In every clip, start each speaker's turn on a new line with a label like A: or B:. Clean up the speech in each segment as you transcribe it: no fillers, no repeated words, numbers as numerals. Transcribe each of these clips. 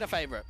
A: a favorite.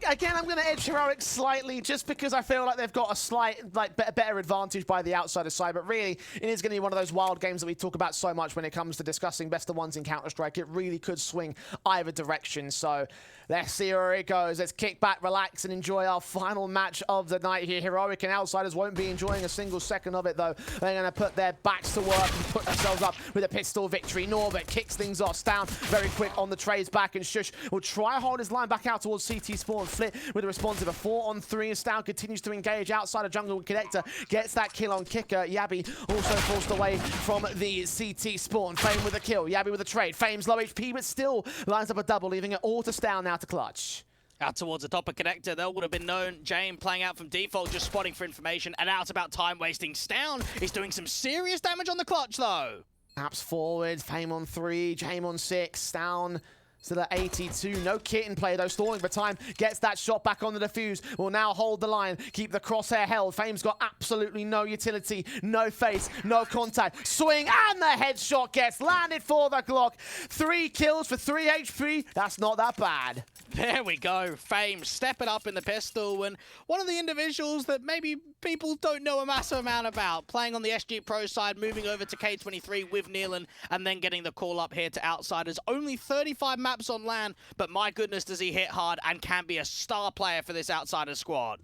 B: Again, I'm going to edge Heroic slightly just because I feel like they've got a slight, better advantage by the outsider side. But really, it is going to be one of those wild games that we talk about so much when it comes to discussing best of ones in Counter-Strike. It really could swing either direction. So let's see where it goes. Let's kick back, relax, and enjoy our final match of the night here. Heroic and Outsiders won't be enjoying a single second of it, though. They're going to put their backs to work and put themselves up with a pistol victory. Norbert kicks things off. Stown very quick on the trades back, and Shush will try hold his line back out towards CT Spawn. Flit with a responsive. A 4-on-3 as Stown continues to engage outside of jungle. Connector gets that kill on Kicker. Yabi also forced away from the CT Spawn. Fame with a kill. Yabi with a trade. Fame's low HP, but still lines up a double, leaving it all to Stown now to clutch.
A: Out towards the top of Connector, there would have been known. Jame playing out from default, just spotting for information, and now it's about time wasting. Stown is doing some serious damage on the clutch, though.
B: Taps forward, Fame on 3, Jame on 6, Stown still at 82. No kit in play, though. Stalling for time. Gets that shot back on the defuse. Will now hold the line. Keep the crosshair held. Fame's got absolutely no utility. No face. No contact. Swing, and the headshot gets landed for the Glock. 3 kills for 3 HP. That's not that bad.
A: There we go. Fame stepping up in the pistol, and one of the individuals that maybe people don't know a massive amount about, playing on the SG Pro side, moving over to K23 with Nealon, and then getting the call up here to Outsiders. Only 35 maps on LAN, but my goodness does he hit hard and can be a star player for this Outsiders squad.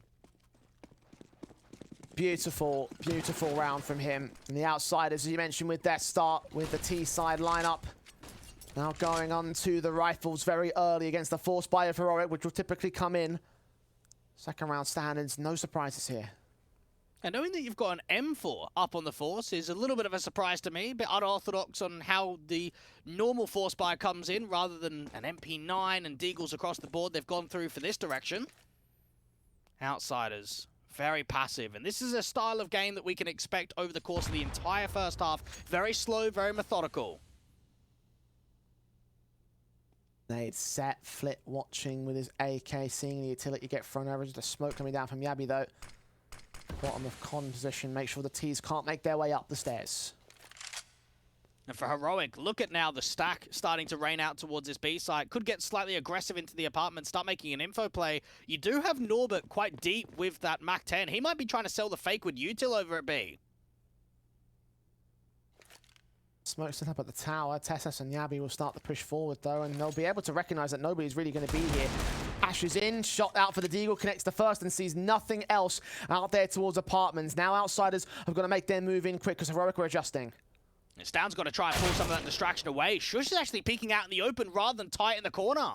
B: Beautiful, beautiful round from him. And the Outsiders, as you mentioned, with their start with the T side lineup. Now going on to the rifles very early against the force buy of Heroic, which will typically come in. Second round standards, no surprises here.
A: And knowing that you've got an M4 up on the force is a little bit of a surprise to me, a bit unorthodox on how the normal force buy comes in rather than an MP9 and Deagles across the board they've gone through for this direction. Outsiders, very passive, and this is a style of game that we can expect over the course of the entire first half. Very slow, very methodical.
B: They'd set, Flit watching with his AK, seeing the utility get thrown over. Just a smoke coming down from Yabi, though. Bottom of con position, make sure the T's can't make their way up the stairs.
A: And for Heroic, look at now the stack starting to rain out towards this B site. Could get slightly aggressive into the apartment, start making an info play. You do have Norbert quite deep with that MAC-10. He might be trying to sell the fake with util over at B.
B: Smoke set up at the tower. Tessas and Yabi will start the push forward, though, and they'll be able to recognize that nobody's really going to be here. Ash is in, shot out for the Deagle, connects the first and sees nothing else out there towards apartments. Now Outsiders have got to make their move in quick because Heroic are adjusting.
A: Stown's got to try and pull some of that distraction away. Shush is actually peeking out in the open rather than tight in the corner.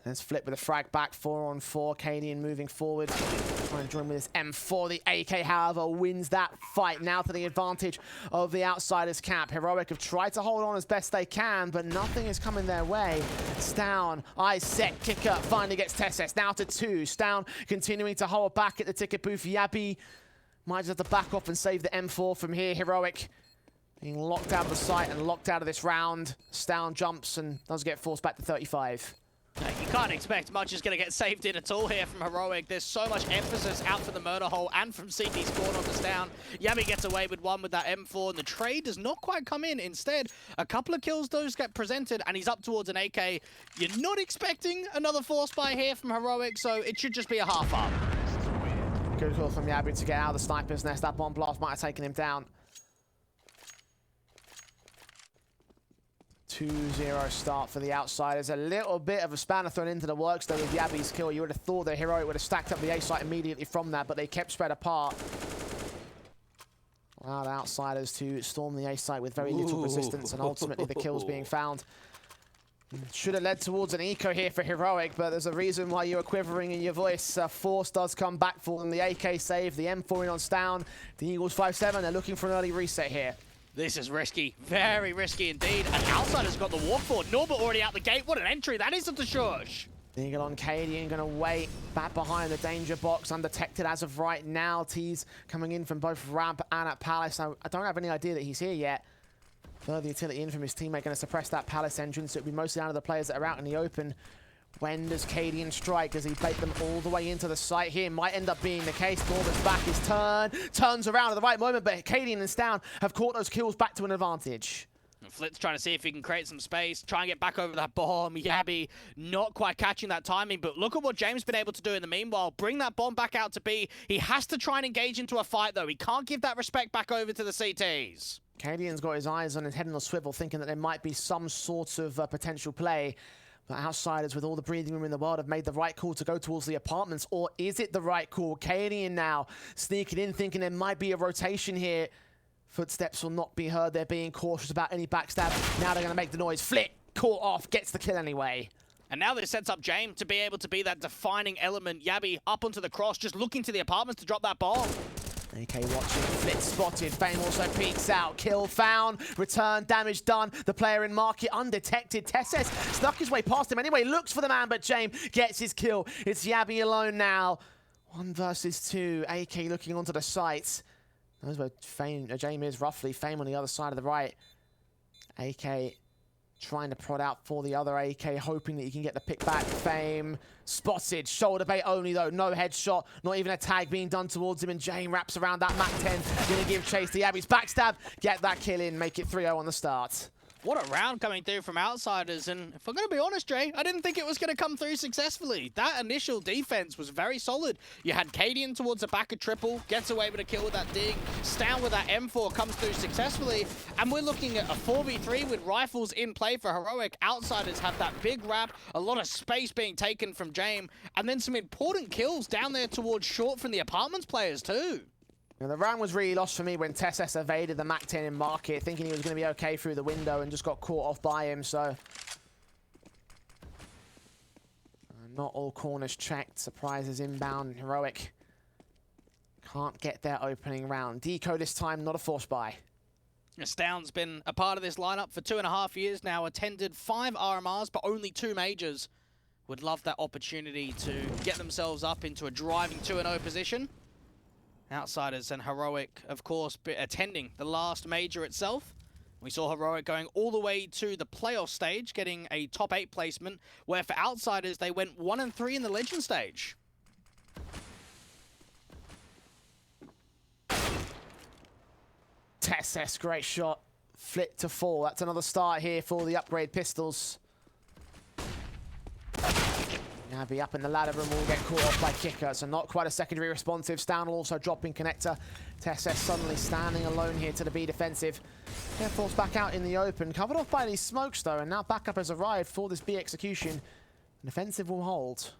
B: Let's flip with a frag back, 4-on-4. Cadian moving forward, trying to join with his M4. The AK, however, wins that fight. Now to the advantage of the Outsiders camp. Heroic have tried to hold on as best they can, but nothing is coming their way. Stown, eyes set, Kicker finally gets Tesses. Now to 2. Stown continuing to hold back at the ticket booth. Yabi might just have to back off and save the M4 from here. Heroic being locked out of the site and locked out of this round. Stown jumps and does get forced back to 35.
A: You can't expect much is going to get saved in at all here from Heroic. There's so much emphasis out for the murder hole and from CT Spawn on this down. Yabi gets away with one with that M4, and the trade does not quite come in. Instead, a couple of kills those get presented, and he's up towards an AK. You're not expecting another force buy here from Heroic, so it should just be a half up.
B: Good call from Yabi to get out of the sniper's nest. That bomb blast might have taken him down. 2-0 start for the Outsiders. A little bit of a spanner thrown into the works, though, with Yabi's kill. You would have thought that Heroic would have stacked up the A site immediately from that, but they kept spread apart. Allowed Outsiders to storm the A site with very little resistance, and ultimately the kills being found. Should have led towards an eco here for Heroic, but there's a reason why you were quivering in your voice. Force does come back for them. The AK save, the M4 in on Stown. The Eagles 5-7, they're looking for an early reset here.
A: This is risky. Very risky indeed. And Outsiders got the walk forward. Norbert already out the gate. What an entry that is of the Shush.
B: Eagle on Cadian, gonna wait back behind the danger box, undetected as of right now. T's coming in from both ramp and at Palace. I don't have any idea that he's here yet. Further utility in from his teammate, gonna suppress that Palace entrance. It'll be mostly down to the players that are out in the open. When does Cadian strike? Does he bait them all the way into the site here? Might end up being the case. Norbert's back is turns around at the right moment, but Cadian and Stown have caught those kills back to an advantage.
A: Flit's trying to see if he can create some space, try and get back over that bomb. Yabby not quite catching that timing, but look at what James been able to do in the meanwhile. Bring that bomb back out to B. He has to try and engage into a fight, though. He can't give that respect back over to the CTs.
B: Cadian's got his eyes on his head on a swivel, thinking that there might be some sort of potential play. But Outsiders, with all the breathing room in the world, have made the right call to go towards the apartments. Or is it the right call? Cadian now sneaking in, thinking there might be a rotation here. Footsteps will not be heard. They're being cautious about any backstab. Now they're going to make the noise. Flit, caught off, gets the kill anyway.
A: And now this sets up James to be able to be that defining element. Yabby up onto the cross, just looking to the apartments to drop that bomb.
B: AK watching, Flit spotted, Fame also peeks out, kill found, return, damage done, the player in market undetected, Tesses snuck his way past him anyway, looks for the man, but James gets his kill. It's Yabby alone now, 1 versus 2, AK looking onto the sights. Knows where James is roughly, Fame on the other side of the right. AK trying to prod out for the other AK, hoping that he can get the pick back. Fame spotted, shoulder bait only though, no headshot, not even a tag being done towards him, and Jane wraps around that Mac 10, gonna give chase to Yabby's backstab, get that kill in, make it 3-0 on the start.
A: What a round coming through from Outsiders, and if I'm going to be honest, Jay, I didn't think it was going to come through successfully. That initial defense was very solid. You had Cadian towards the back of triple, gets away with a kill with that dig, Stown with that M4 comes through successfully, and we're looking at a 4v3 with rifles in play for Heroic. Outsiders have that big wrap, a lot of space being taken from James, and then some important kills down there towards short from the apartments players too.
B: Now, the round was really lost for me when Tesses evaded the Mac 10 in market, thinking he was going to be okay through the window and just got caught off by him, so... not all corners checked. Surprises inbound. Heroic can't get their opening round. Deco this time, not a force buy.
A: Stown's been a part of this lineup for 2.5 years now, attended 5 RMRs, but only 2 majors. Would love that opportunity to get themselves up into a driving 2-0 position. Outsiders and Heroic, of course, attending the last major itself. We saw Heroic going all the way to the playoff stage, getting a top 8 placement, where for Outsiders, they went 1-3 in the Legend stage.
B: Tesses, great shot. Flit to fall. That's another start here for the upgrade pistols. Yabby up in the ladder room will get caught off by Kicker, so not quite a secondary responsive. Stown will also dropping connector. Tesses suddenly standing alone here to the B defensive. They're forced back out in the open, covered off by these smokes though, and now backup has arrived for this B execution. An offensive will hold.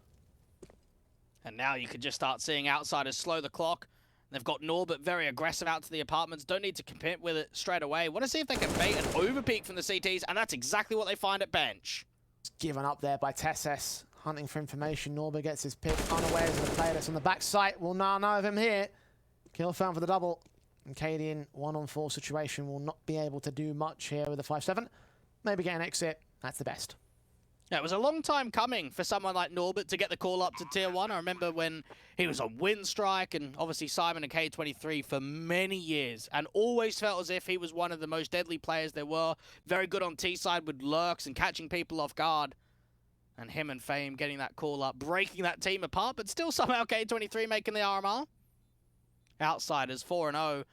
A: And now you can just start seeing Outsiders slow the clock. They've got Norbert very aggressive out to the apartments. Don't need to compete with it straight away. Want to see if they can bait an overpeak from the CTs, and that's exactly what they find at bench.
B: Given up there by Tesses. Hunting for information. Norbert gets his pick, unawares of the player that's on the back site. Will now know of him here. Kill found for the double. And Cadian, 1-on-4 situation, will not be able to do much here with the 5-7. Maybe get an exit. That's the best.
A: Yeah, it was a long time coming for someone like Norbert to get the call up to Tier 1. I remember when he was on Windstrike and obviously Simon and K23 for many years, and always felt as if he was one of the most deadly players there were. Very good on T-side with lurks and catching people off guard. And him and Fame getting that call up, breaking that team apart, but still somehow K23 making the RMR. Outsiders 4-0.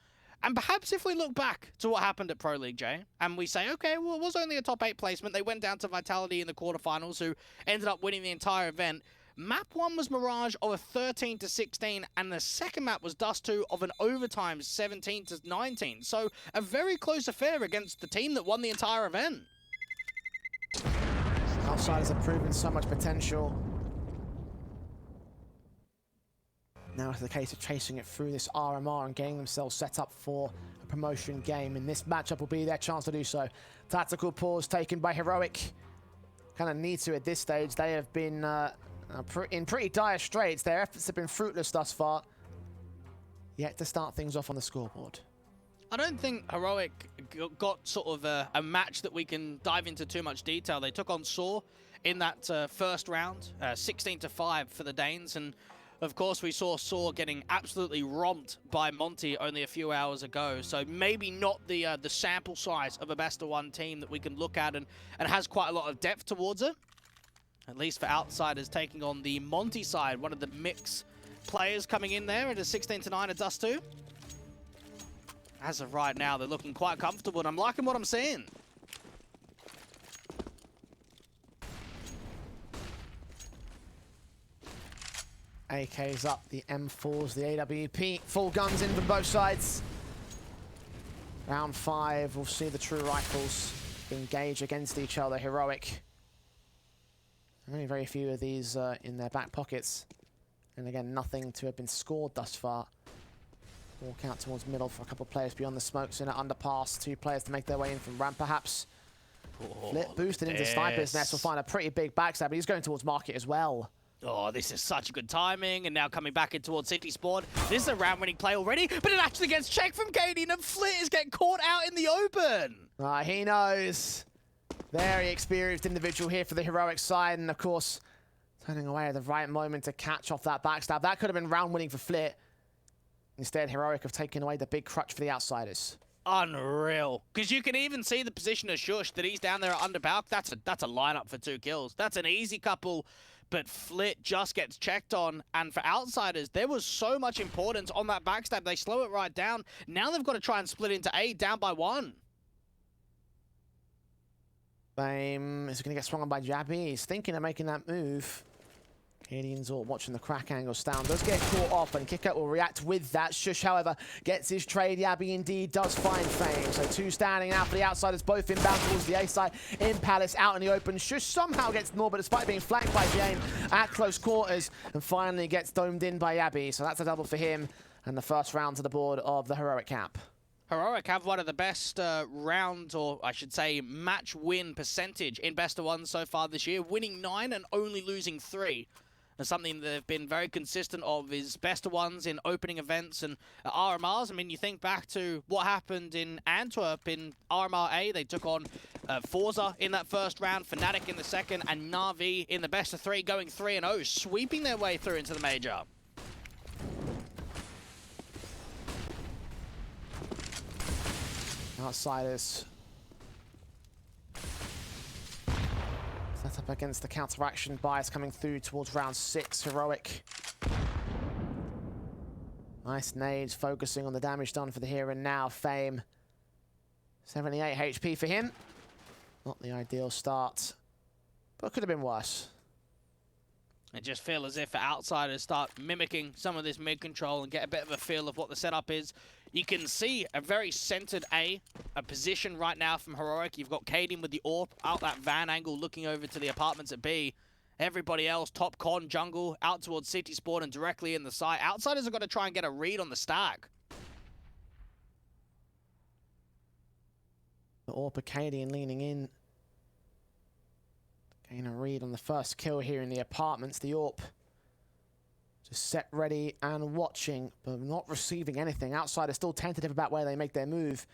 A: And perhaps if we look back to what happened at Pro League, Jay, and we say, okay, well, it was only a top 8 placement. They went down to Vitality in the quarterfinals, who ended up winning the entire event. Map 1 was Mirage of a 13-16, and the second map was Dust 2 of an overtime 17-19. So a very close affair against the team that won the entire event.
B: Outsiders have proven so much potential. Now it's the case of chasing it through this RMR and getting themselves set up for a promotion game. And this matchup will be their chance to do so. Tactical pause taken by Heroic. Kind of need to at this stage. They have been in pretty dire straits. Their efforts have been fruitless thus far. Yet to start things off on the scoreboard.
A: I don't think Heroic got sort of a match that we can dive into too much detail. They took on Saw in that first round, 16-5 for the Danes. And of course, we saw Saw getting absolutely romped by Monty only a few hours ago. So maybe not the sample size of a best-of-1 team that we can look at and has quite a lot of depth towards it. At least for Outsiders taking on the Monty side, one of the mix players coming in there at a 16-9 at Dust 2. As of right now, they're looking quite comfortable, and I'm liking what I'm seeing.
B: AKs up, the M4s, the AWP. Full guns in from both sides. Round 5, we'll see the true rifles engage against each other. Heroic. Only very few of these in their back pockets. And again, nothing to have been scored thus far. Walk out towards middle for a couple of players beyond the smokes in an underpass. 2 players to make their way in from ramp, perhaps. Flip boosted into Sniper's Nest will find a pretty big backstab, but he's going towards market as well.
A: Oh, this is such good timing, and now coming back in towards City Spawn. This is a round-winning play already, but it actually gets checked from Katie, and Flit is getting caught out in the open.
B: He knows. Very experienced individual here for the Heroic side, and of course, turning away at the right moment to catch off that backstab. That could have been round-winning for Flit. Instead, Heroic have taken away the big crutch for the Outsiders.
A: Unreal. Because you can even see the position of Shush, that he's down there under Balk. That's a lineup for 2 kills. That's an easy couple. But Flit just gets checked on, and for Outsiders, there was so much importance on that backstab. They slow it right down. Now they've got to try and split into A, down by 1.
B: Fame is going to get swung on by Jabby. He's thinking of making that move. Canadians all watching the crack angle. Down does get caught off, and Kicker will react with that. Shush, however, gets his trade. Yabby indeed does find Fame. So 2 standing out for the Outsiders, both inbound towards the A side. In Palace, out in the open. Shush somehow gets more, but despite being flanked by Jane at close quarters, and finally gets domed in by Yabby. So that's a double for him, and the first round to the board of the Heroic cap.
A: Heroic have one of the best round, or I should say match win percentage in best of 1 so far this year, winning 9 and only losing 3. And something that they've been very consistent of is best of 1s in opening events and RMRs. I mean, you think back to what happened in Antwerp in RMR A. They took on Forza in that first round, Fnatic in the second, and Na'Vi in the best of 3, going 3-0, sweeping their way through into the major.
B: Outsiders set up against the counteraction bias coming through towards round 6. Heroic. Nice nades, focusing on the damage done for the here and now. Fame. 78 HP for him. Not the ideal start, but could have been worse.
A: I just feel as if Outsiders start mimicking some of this mid-control and get a bit of a feel of what the setup is. You can see a very centered a position right now from Heroic. You've got Kaden with the AWP out that van angle looking over to the apartments at B. Everybody else, top con, jungle, out towards City Spawn and directly in the site. Outsiders have got to try and get a read on the stack.
B: The AWP Kaden leaning in. Getting a read on the first kill here in the apartments. The AWP just set ready and watching, but not receiving anything. Outsiders still tentative about where they make their move.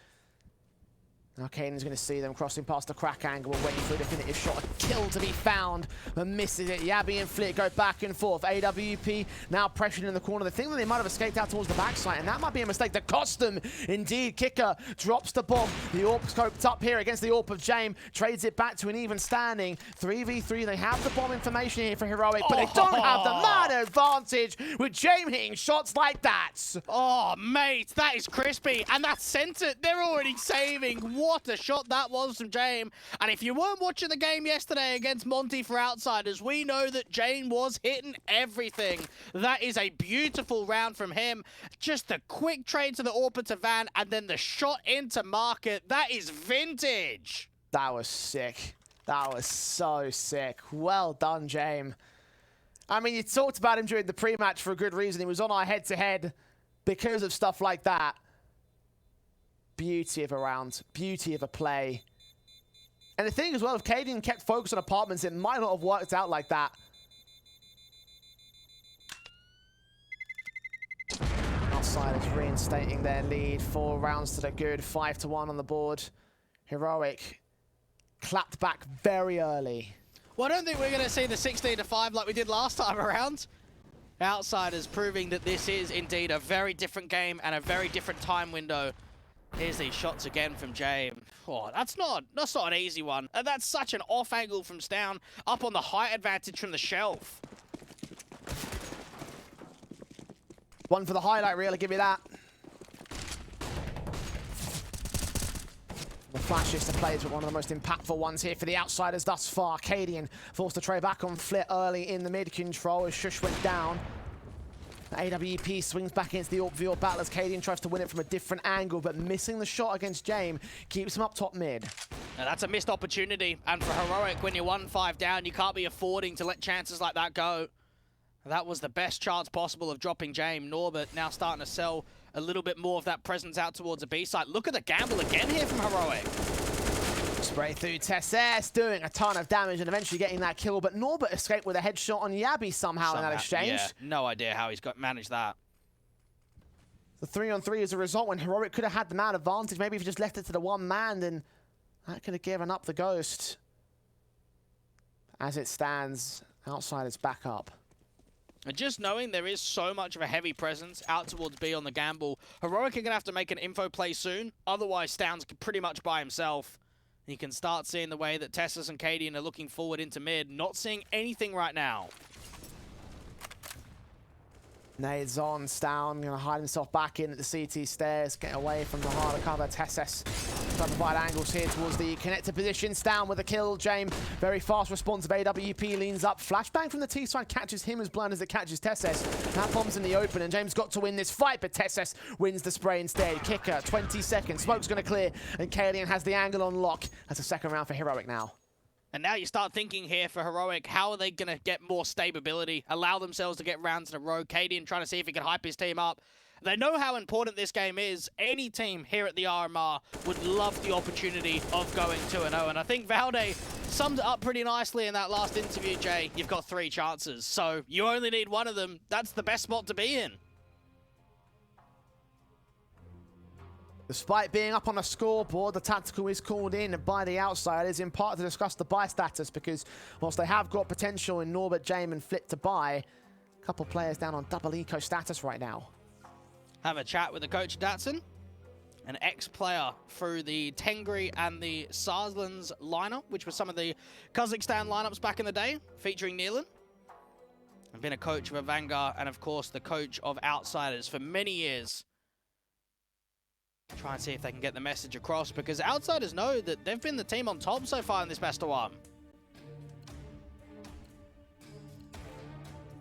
B: Now Kaden's going to see them crossing past the crack angle and waiting for a definitive shot. A kill to be found, but misses it. Yabby and Flit go back and forth. AWP now pressured in the corner. They think that they might have escaped out towards the backside, and that might be a mistake that cost them. Indeed, Kicker drops the bomb. The AWP scoped up here against the AWP of Jame. Trades it back to an even standing. 3v3, they have the bomb information here for Heroic, but they don't have the man advantage with Jame hitting shots like that.
A: Oh, mate, that is crispy, and that's centered. They're already saving. What a shot that was from Jame. And if you weren't watching the game yesterday against Monty for Outsiders, we know that Jane was hitting everything. That is a beautiful round from him. Just a quick trade to the AWP to Van, and then the shot into market. That is vintage.
B: That was sick. That was so sick. Well done, Jame. I mean, you talked about him during the pre-match for a good reason. He was on our head-to-head because of stuff like that. Beauty of a round, beauty of a play. And the thing as well, if Kaden kept focused on apartments, it might not have worked out like that. Outsiders reinstating their lead. 4 rounds to the good, 5-1 on the board. Heroic clapped back very early.
A: Well, I don't think we're going to see the 16-5 like we did last time around. Outsiders proving that this is indeed a very different game and a very different time window. Here's these shots again from James. Oh, that's not an easy one. And that's such an off angle from Stown, up on the height advantage from the shelf.
B: One for the highlight reel, I'll give you that. The flashiest of plays, but one of the most impactful ones here for the Outsiders thus far. Cadian forced to trade back on Flit early in the mid control as Shush went down. AWP swings back into the AWP battle as Cadian tries to win it from a different angle, but missing the shot against Jame keeps him up top mid.
A: Now that's a missed opportunity, and for Heroic, when you're 1-5 down, you can't be affording to let chances like that go. That was the best chance possible of dropping Jame. Norbert now starting to sell a little bit more of that presence out towards the B side. Look at the gamble again here from Heroic.
B: Spray through Tesses, doing a ton of damage and eventually getting that kill, but Norbert escaped with a headshot on Yabi somehow in that exchange.
A: Yeah, no idea how he's managed that.
B: The 3-on-3 as a result when Heroic could have had the man advantage. Maybe if he just left it to the one man, then that could have given up the ghost. As it stands, Outsiders back up.
A: And just knowing there is so much of a heavy presence out towards B on the gamble, Heroic are going to have to make an info play soon. Otherwise, Stoun's pretty much by himself. You can start seeing the way that Tessus and Cadian are looking forward into mid. Not seeing anything right now.
B: Nades on, Stoun going to hide himself back in at the CT stairs, get away from the harder cover. Tesses trying to provide angles here towards the connector position. Stoun with a kill. Jame, very fast response of AWP, leans up. Flashbang from the T side catches him as blind as it catches Tesses. That bomb's in the open, and James got to win this fight, but Tesses wins the spray instead. Kicker, 20 seconds. Smoke's going to clear, and Cadian has the angle on lock. That's a second round for Heroic now.
A: And now you start thinking here for Heroic, how are they going to get more stability, allow themselves to get rounds in a row? Cadian trying to see if he can hype his team up. They know how important this game is. Any team here at the RMR would love the opportunity of going 2-0. And I think Valde summed it up pretty nicely in that last interview, Jay. You've got 3 chances, so you only need one of them. That's the best spot to be in.
B: Despite being up on a scoreboard, the tactical is called in by the Outsiders, in part to discuss the buy status, because whilst they have got potential in Norbert, Jame and Flip to buy, a couple players down on double eco status right now.
A: Have a chat with the coach Datsun, an ex-player through the Tengri and the Sarslands lineup, which was some of the Kazakhstan lineups back in the day, featuring Nealon. I've been a coach of a Vanguard and, of course, the coach of Outsiders for many years. Try and see if they can get the message across, because Outsiders know that they've been the team on top so far in this best of 1.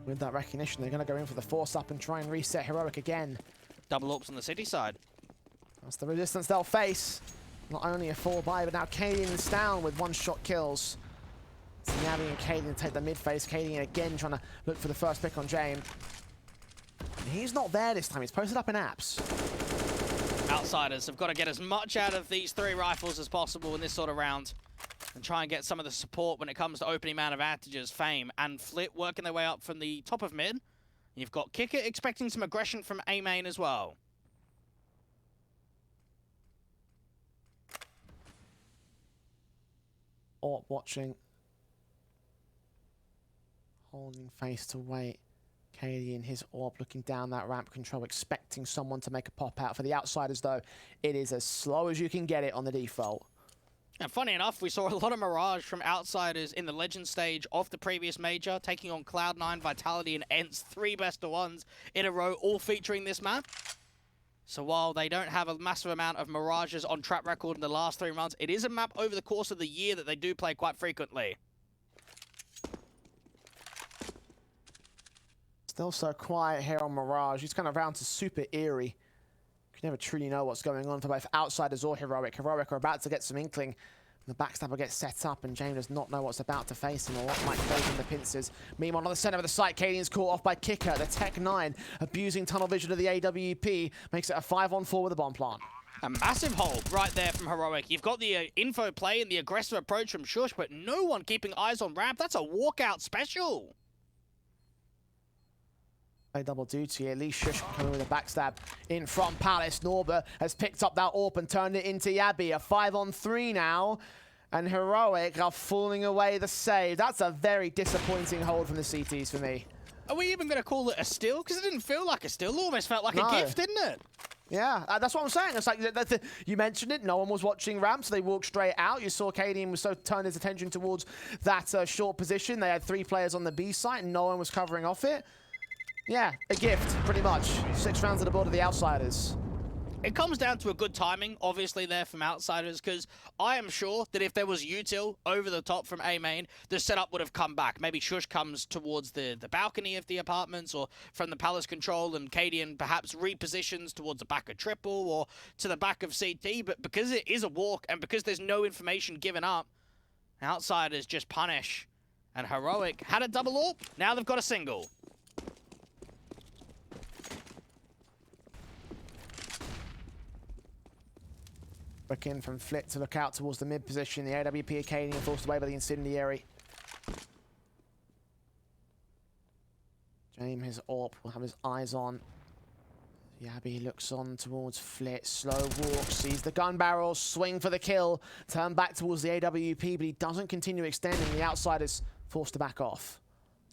B: With that recognition, they're going to go in for the force up and try and reset Heroic again.
A: Double ops on the city side.
B: That's the resistance they'll face. Not only a 4-buy, but now Cadian is down with 1-shot kills. So Yabi and Cadian take the mid phase. Cadian again trying to look for the first pick on Jame. And he's not there this time. He's posted up in apps.
A: Outsiders have got to get as much out of these 3 rifles as possible in this sort of round and try and get some of the support when it comes to opening man advantages. Fame and Flip working their way up from the top of mid. You've got Kicker expecting some aggression from A main as well.
B: Orp watching. Holding face to wait. Cadian, his Orb looking down that ramp control, expecting someone to make a pop out. For the Outsiders, though, it is as slow as you can get it on the default.
A: And funny enough, we saw a lot of Mirage from Outsiders in the Legend stage of the previous major, taking on Cloud9, Vitality, and ENCE, 3 best of 1s in a row, all featuring this map. So while they don't have a massive amount of Mirages on track record in the last 3 months, it is a map over the course of the year that they do play quite frequently.
B: Still so quiet here on Mirage. He's kind of round to super eerie. You can never truly know what's going on for both Outsiders or Heroic. Heroic are about to get some inkling. The backstabber gets set up, and Jame does not know what's about to face him or what might go in the pincers. Meanwhile, on the center of the site, Cadian's caught off by Kicker. The Tech 9 abusing tunnel vision of the AWP makes it a 5-on-4 with a bomb plant.
A: A massive hold right there from Heroic. You've got the info play and the aggressive approach from Shush, but no one keeping eyes on ramp. That's a walkout special.
B: Double duty, at least Shush coming with a backstab in front. Palace, Norbert has picked up that AWP and turned it into Yabi. A 5-on-3 now, and Heroic are falling away the save. That's a very disappointing hold from the CTs for me.
A: Are we even going to call it a steal? Because it didn't feel like a steal. It almost felt like a gift, didn't it?
B: Yeah, that's what I'm saying. It's like, you mentioned it, no one was watching ramp, so they walked straight out. You saw Cadian was so turned his attention towards that short position. They had 3 players on the B site, and no one was covering off it. Yeah, a gift, pretty much. 6 rounds at the board of the Outsiders.
A: It comes down to a good timing, obviously, there from Outsiders, because I am sure that if there was util over the top from A main, the setup would have come back. Maybe Shush comes towards the balcony of the apartments, or from the Palace control, and Cadian perhaps repositions towards the back of Triple, or to the back of CT, but because it is a walk, and because there's no information given up, Outsiders just punish. And Heroic had a double AWP, now they've got a single.
B: Back in from Flit to look out towards the mid position. The AWP Acadian forced away by the Incendiary. James, his AWP, will have his eyes on. Yabby looks on towards Flit. Slow walk, sees the gun barrel, swing for the kill. Turn back towards the AWP, but he doesn't continue extending. The Outsiders forced to back off.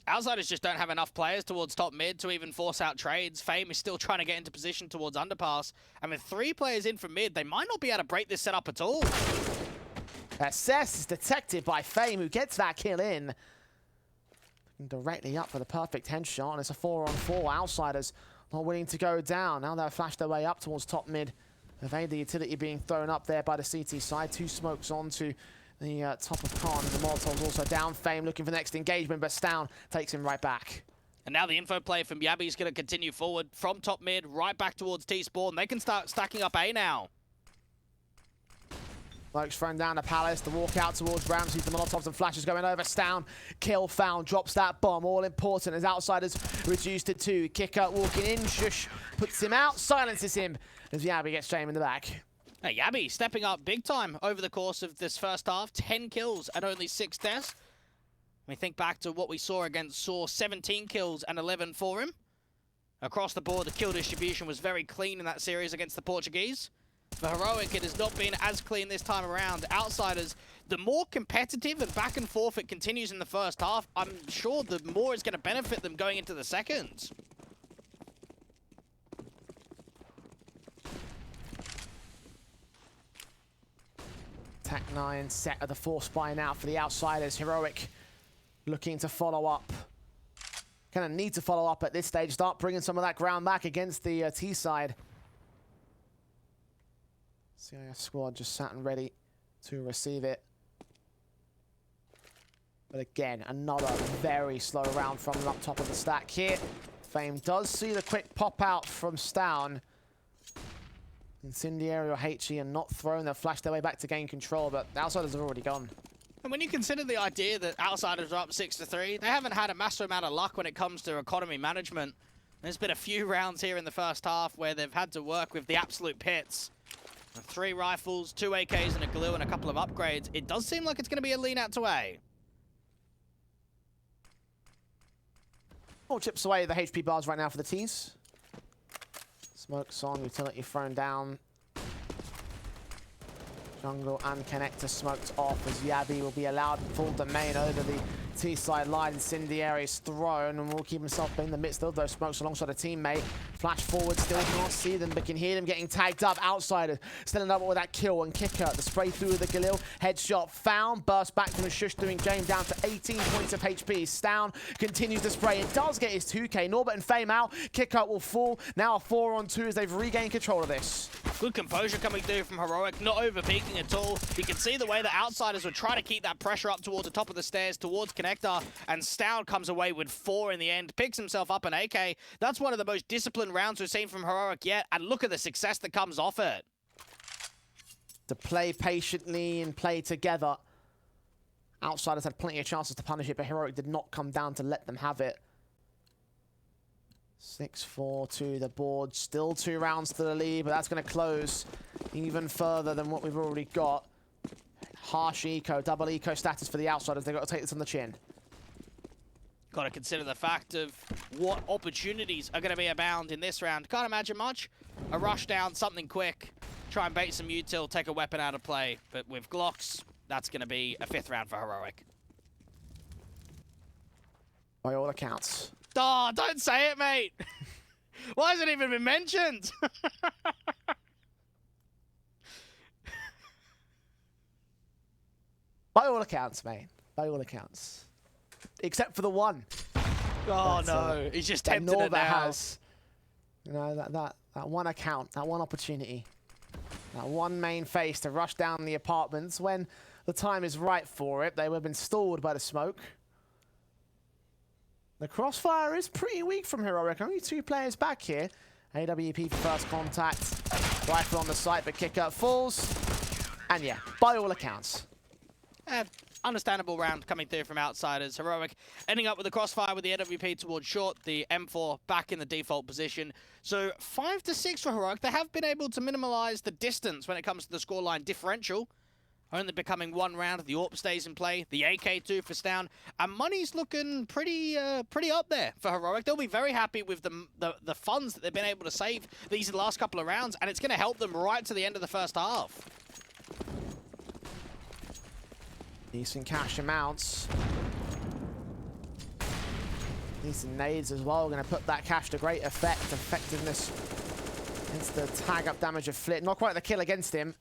A: Outsiders just don't have enough players towards top mid to even force out trades. Fame is still trying to get into position towards underpass. And with 3 players in from mid, they might not be able to break this setup at all.
B: Cess is detected by Fame, who gets that kill in. Looking directly up for the perfect headshot, and it's a 4-on-4. Outsiders not willing to go down. Now they've flashed their way up towards top mid. Evade the utility being thrown up there by the CT side. 2 smokes onto the top of Con. The Molotov's also down. Fame looking for the next engagement, but Stown takes him right back.
A: And now the info play from Yabby is going to continue forward from top mid, right back towards T-Spawn. They can start stacking up A now.
B: Smokes thrown down to Palace. The walk out towards Ramsey. The Molotovs and flashes going over. Stown, kill found, drops that bomb. All important as Outsiders reduced to 2. Kicker walking in. Shush puts him out, silences him as Yabby gets Shame in the back.
A: Hey, Yabby stepping up big time over the course of this first half. 10 kills and only 6 deaths. We think back to what we saw against Saw, 17 kills and 11 for him. Across the board, the kill distribution was very clean in that series against the Portuguese. For Heroic, it has not been as clean this time around. Outsiders, the more competitive and back and forth it continues in the first half, I'm sure the more it's going to benefit them going into the second.
B: Tech-9 set of the force buy now for the Outsiders. Heroic looking to follow up. Kind of need to follow up at this stage. Start bringing some of that ground back against the T side. CIS squad just sat and ready to receive it. But again, another very slow round from them up top of the stack here. Fame does see the quick pop out from Stown. Incendiary or HE are not thrown. They've flashed their way back to gain control, but the Outsiders have already gone.
A: And when you consider the idea that Outsiders are up 6-3, they haven't had a massive amount of luck when it comes to economy management. There's been a few rounds here in the first half where they've had to work with the absolute pits. 3 rifles, 2 AKs and a glue and a couple of upgrades. It does seem like it's going to be a lean out to A.
B: All chips away the HP bars right now for the T's. Smokes on, utility thrown down. Jungle and connector smoked off as Yabby will be allowed full domain over the T-side line. Incendiary is thrown and will keep himself in the midst of those smokes alongside a teammate. Flash forward, still can't see them, but can hear them getting tagged up. Outsiders still end up with that kill and kicker. The spray through the Galil. Headshot found. Burst back to the Shush, doing game down to 18 points of HP. Stown continues to spray. It does get his 2K. Norbert and Fame out. Kicker will fall. Now a 4-on-2 as they've regained control of this.
A: Good composure coming through from Heroic, not over-peaking at all. You can see the way the Outsiders would try to keep that pressure up towards the top of the stairs, towards Connector, and Stown comes away with 4 in the end, picks himself up an AK. That's one of the most disciplined rounds we've seen from Heroic yet, and look at the success that comes off it.
B: To play patiently and play together. Outsiders had plenty of chances to punish it, but Heroic did not come down to let them have it. 6-4 to the board. Still 2 rounds to the lead, but that's going to close even further than what we've already got. Harsh eco, double eco status for the Outsiders. They've got to take this on the chin.
A: Got to consider the fact of what opportunities are going to be abound in this round. Can't imagine much. A rush down, something quick. Try and bait some util, take a weapon out of play. But with Glocks, that's going to be a 5th round for Heroic.
B: By all accounts.
A: Oh, don't say it, mate. Why has it even been mentioned?
B: By all accounts, mate. By all accounts. Except for the one.
A: Oh, no. He's just tempted it now.
B: Has, you know, That one account, that one opportunity, that one main face to rush down the apartments when the time is right for it. They would have been stalled by the smoke. The crossfire is pretty weak from Heroic. Only 2 players back here. AWP for first contact. Rifle on the site, but kick up falls. And yeah, by all accounts.
A: Understandable round coming through from Outsiders. Heroic ending up with the crossfire with the AWP towards short. The M4 back in the default position. So 5-6 for Heroic. They have been able to minimize the distance when it comes to the scoreline differential. Only becoming 1 round. The AWP stays in play. The AK2 for Stown. And money's looking pretty up there for Heroic. They'll be very happy with the funds that they've been able to save these last couple of rounds. And it's going to help them right to the end of the first half.
B: Decent cash amounts. Decent nades as well. Going to put that cash to great effect. Effectiveness against the tag up damage of Flit. Not quite the kill against him.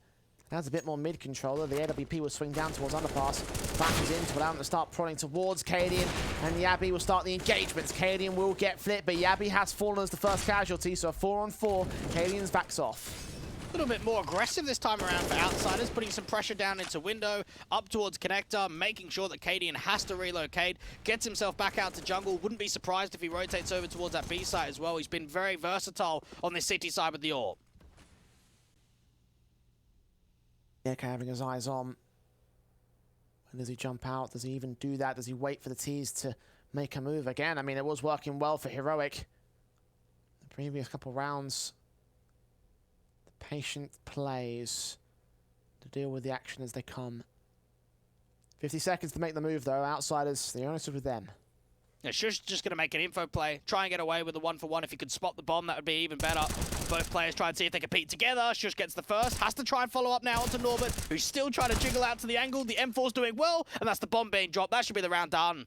B: That's a bit more mid-controller. The AWP will swing down towards underpass. Flashes in to allow him to start prodding towards Cadian. And Yabby will start the engagements. Cadian will get Flit, but Yabby has fallen as the first casualty. So a 4-on-4. Cadian's backs off.
A: A little bit more aggressive this time around for Outsiders, putting some pressure down into window, up towards connector, making sure that Cadian has to relocate, gets himself back out to jungle. Wouldn't be surprised if he rotates over towards that B site as well. He's been very versatile on this city side with the AWP.
B: Yeah, having his eyes on. When does he jump out? Does he even do that? Does he wait for the T's to make a move again? I mean, it was working well for Heroic. The previous couple rounds, the patient plays to deal with the action as they come. 50 seconds to make the move, though. Outsiders, the onus is with them.
A: Yeah, Shush just going to make an info play, try and get away with a 1-for-1. If he could spot the bomb, that would be even better. Both players try and see if they can compete together. Shush gets the first, has to try and follow up now onto Norbert, who's still trying to jiggle out to the angle. The M4's doing well, and that's the bomb being dropped. That should be the round done.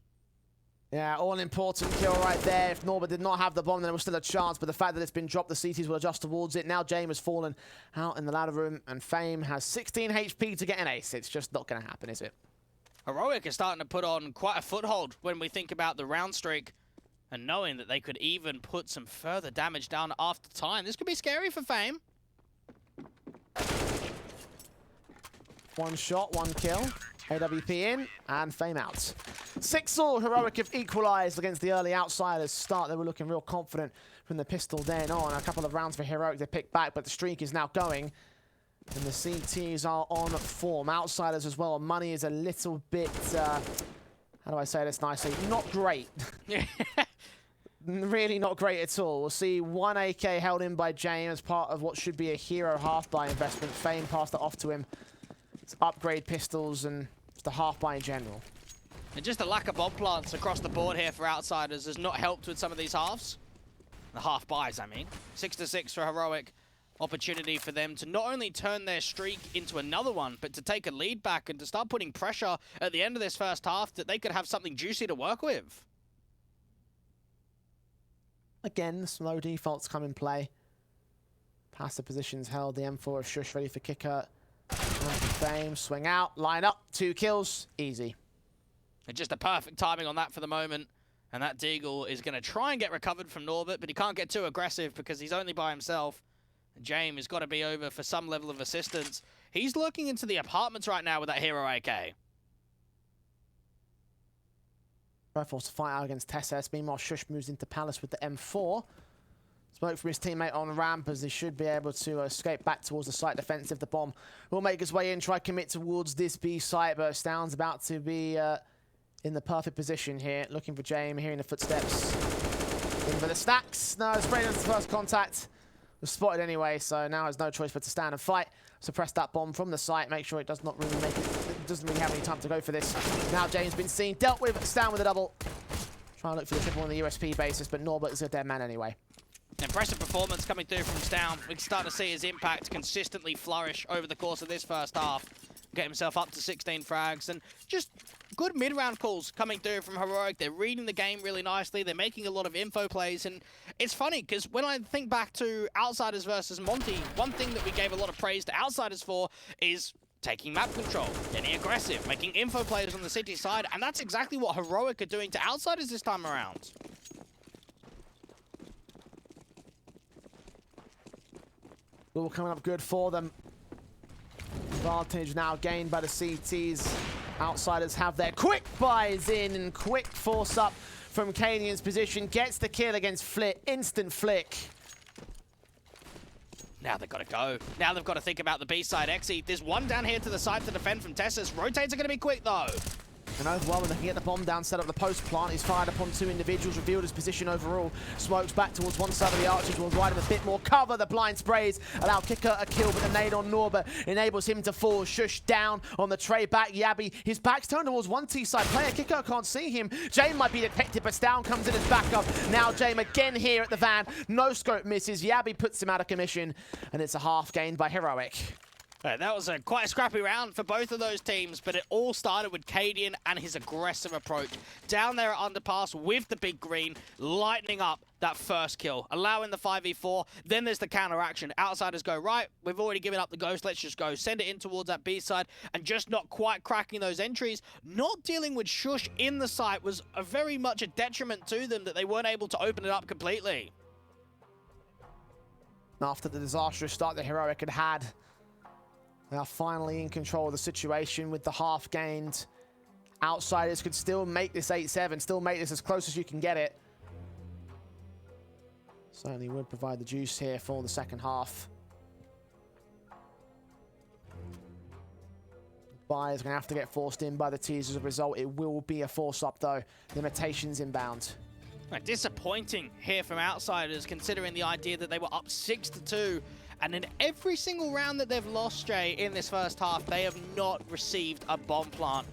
B: Yeah, all-important kill right there. If Norbert did not have the bomb, then there was still a chance, but the fact that it's been dropped, the CTs will adjust towards it. Now James has fallen out in the ladder room, and Fame has 16 HP to get an ace. It's just not going to happen, is it?
A: Heroic is starting to put on quite a foothold when we think about the round streak. And knowing that they could even put some further damage down after time. This could be scary for Fame.
B: 1 shot, 1 kill. AWP in, and Fame out. 6-all, Heroic have equalised against the early Outsiders start. They were looking real confident from the pistol then on. A couple of rounds for Heroic they picked back, but the streak is now going. And the CTs are on form. Outsiders as well. Money is a little bit, how do I say this nicely? Not great. Really not great at all. We'll see 1 AK held in by James as part of what should be a hero half-buy investment. Fame passed it off to him. It's upgrade pistols and just a half-buy in general.
A: And just the lack of bomb plants across the board here for Outsiders has not helped with some of these halves. The half-buys, I mean. 6-6 for Heroic. Opportunity for them to not only turn their streak into another one, but to take a lead back and to start putting pressure at the end of this first half that they could have something juicy to work with.
B: Again, the slow defaults come in play. Passive positions held. The M4 of Shush ready for kicker. Fame, swing out, line up, 2 kills, easy.
A: And just a perfect timing on that for the moment. And that Deagle is going to try and get recovered from Norbert, but he can't get too aggressive because he's only by himself. James has got to be over for some level of assistance. He's looking into the apartments right now with that hero AK.
B: Forced to fight out against Tesses. Meanwhile, Shush moves into Palace with the M4. Smoke from his teammate on ramp as he should be able to escape back towards the site defensive. The bomb will make his way in, try to commit towards this B site, but Stown's about to be in the perfect position here. Looking for James, hearing the footsteps. In for the stacks. No, it's Braden's first contact. Was spotted anyway, so now has no choice but to stand and fight. Suppress that bomb from the site, make sure it does not really make it, doesn't really have any time to go for this. Now James been seen, dealt with, Stown with a double. Trying to look for the triple on the USP basis, but Norbert is a dead man anyway.
A: Impressive performance coming through from Stown. We can start to see his impact consistently flourish over the course of this first half. Get himself up to 16 frags, and just good mid-round calls coming through from Heroic. They're reading the game really nicely. They're making a lot of info plays, and it's funny because when I think back to Outsiders versus Monty, one thing that we gave a lot of praise to Outsiders for is taking map control, getting aggressive, making info plays on the city side, and that's exactly what Heroic are doing to Outsiders this time around.
B: All coming up good for them. Advantage now gained by the CTs. Outsiders have their quick buys in and quick force up from Cadian's position. Gets the kill against Flit. Instant flick.
A: Now they've got to go. Now they've got to think about the B-side exit. There's one down here to the side to defend from Tessus. Rotates are going to be quick, though.
B: And overwhelming, they can get the bomb down, set up the post plant. He's fired upon 2 individuals, revealed his position overall. Smokes back towards one side of the archers, will provide him a bit more cover. The blind sprays allow Kicker a kill, but the nade on Norbert enables him to fall. Shush down on the tray back. Yabby, his back's turned towards one T-side player. Kicker can't see him. Jame might be detected, but Stown comes in as backup. Now Jame again here at the van. No scope misses. Yabby puts him out of commission, and it's a half gained by Heroic.
A: That was quite a scrappy round for both of those teams, but it all started with Cadian and his aggressive approach. Down there at Underpass with the big green, lightening up that first kill, allowing the 5v4. Then there's the counteraction. Outsiders go, right, we've already given up the ghost, let's just go. Send it in towards that B side, and just not quite cracking those entries. Not dealing with Shush in the site was very much a detriment to them that they weren't able to open it up completely.
B: After the disastrous start that Heroic had, they are finally in control of the situation with the half gained. Outsiders could still make this 8-7, still make this as close as you can get it. Certainly would provide the juice here for the second half. Buy is going to have to get forced in by the T's as a result. It will be a force up though. Limitations inbound.
A: Disappointing here from Outsiders, considering the idea that they were up 6-2. And in every single round that they've lost, Jay, in this first half, they have not received a bomb plant.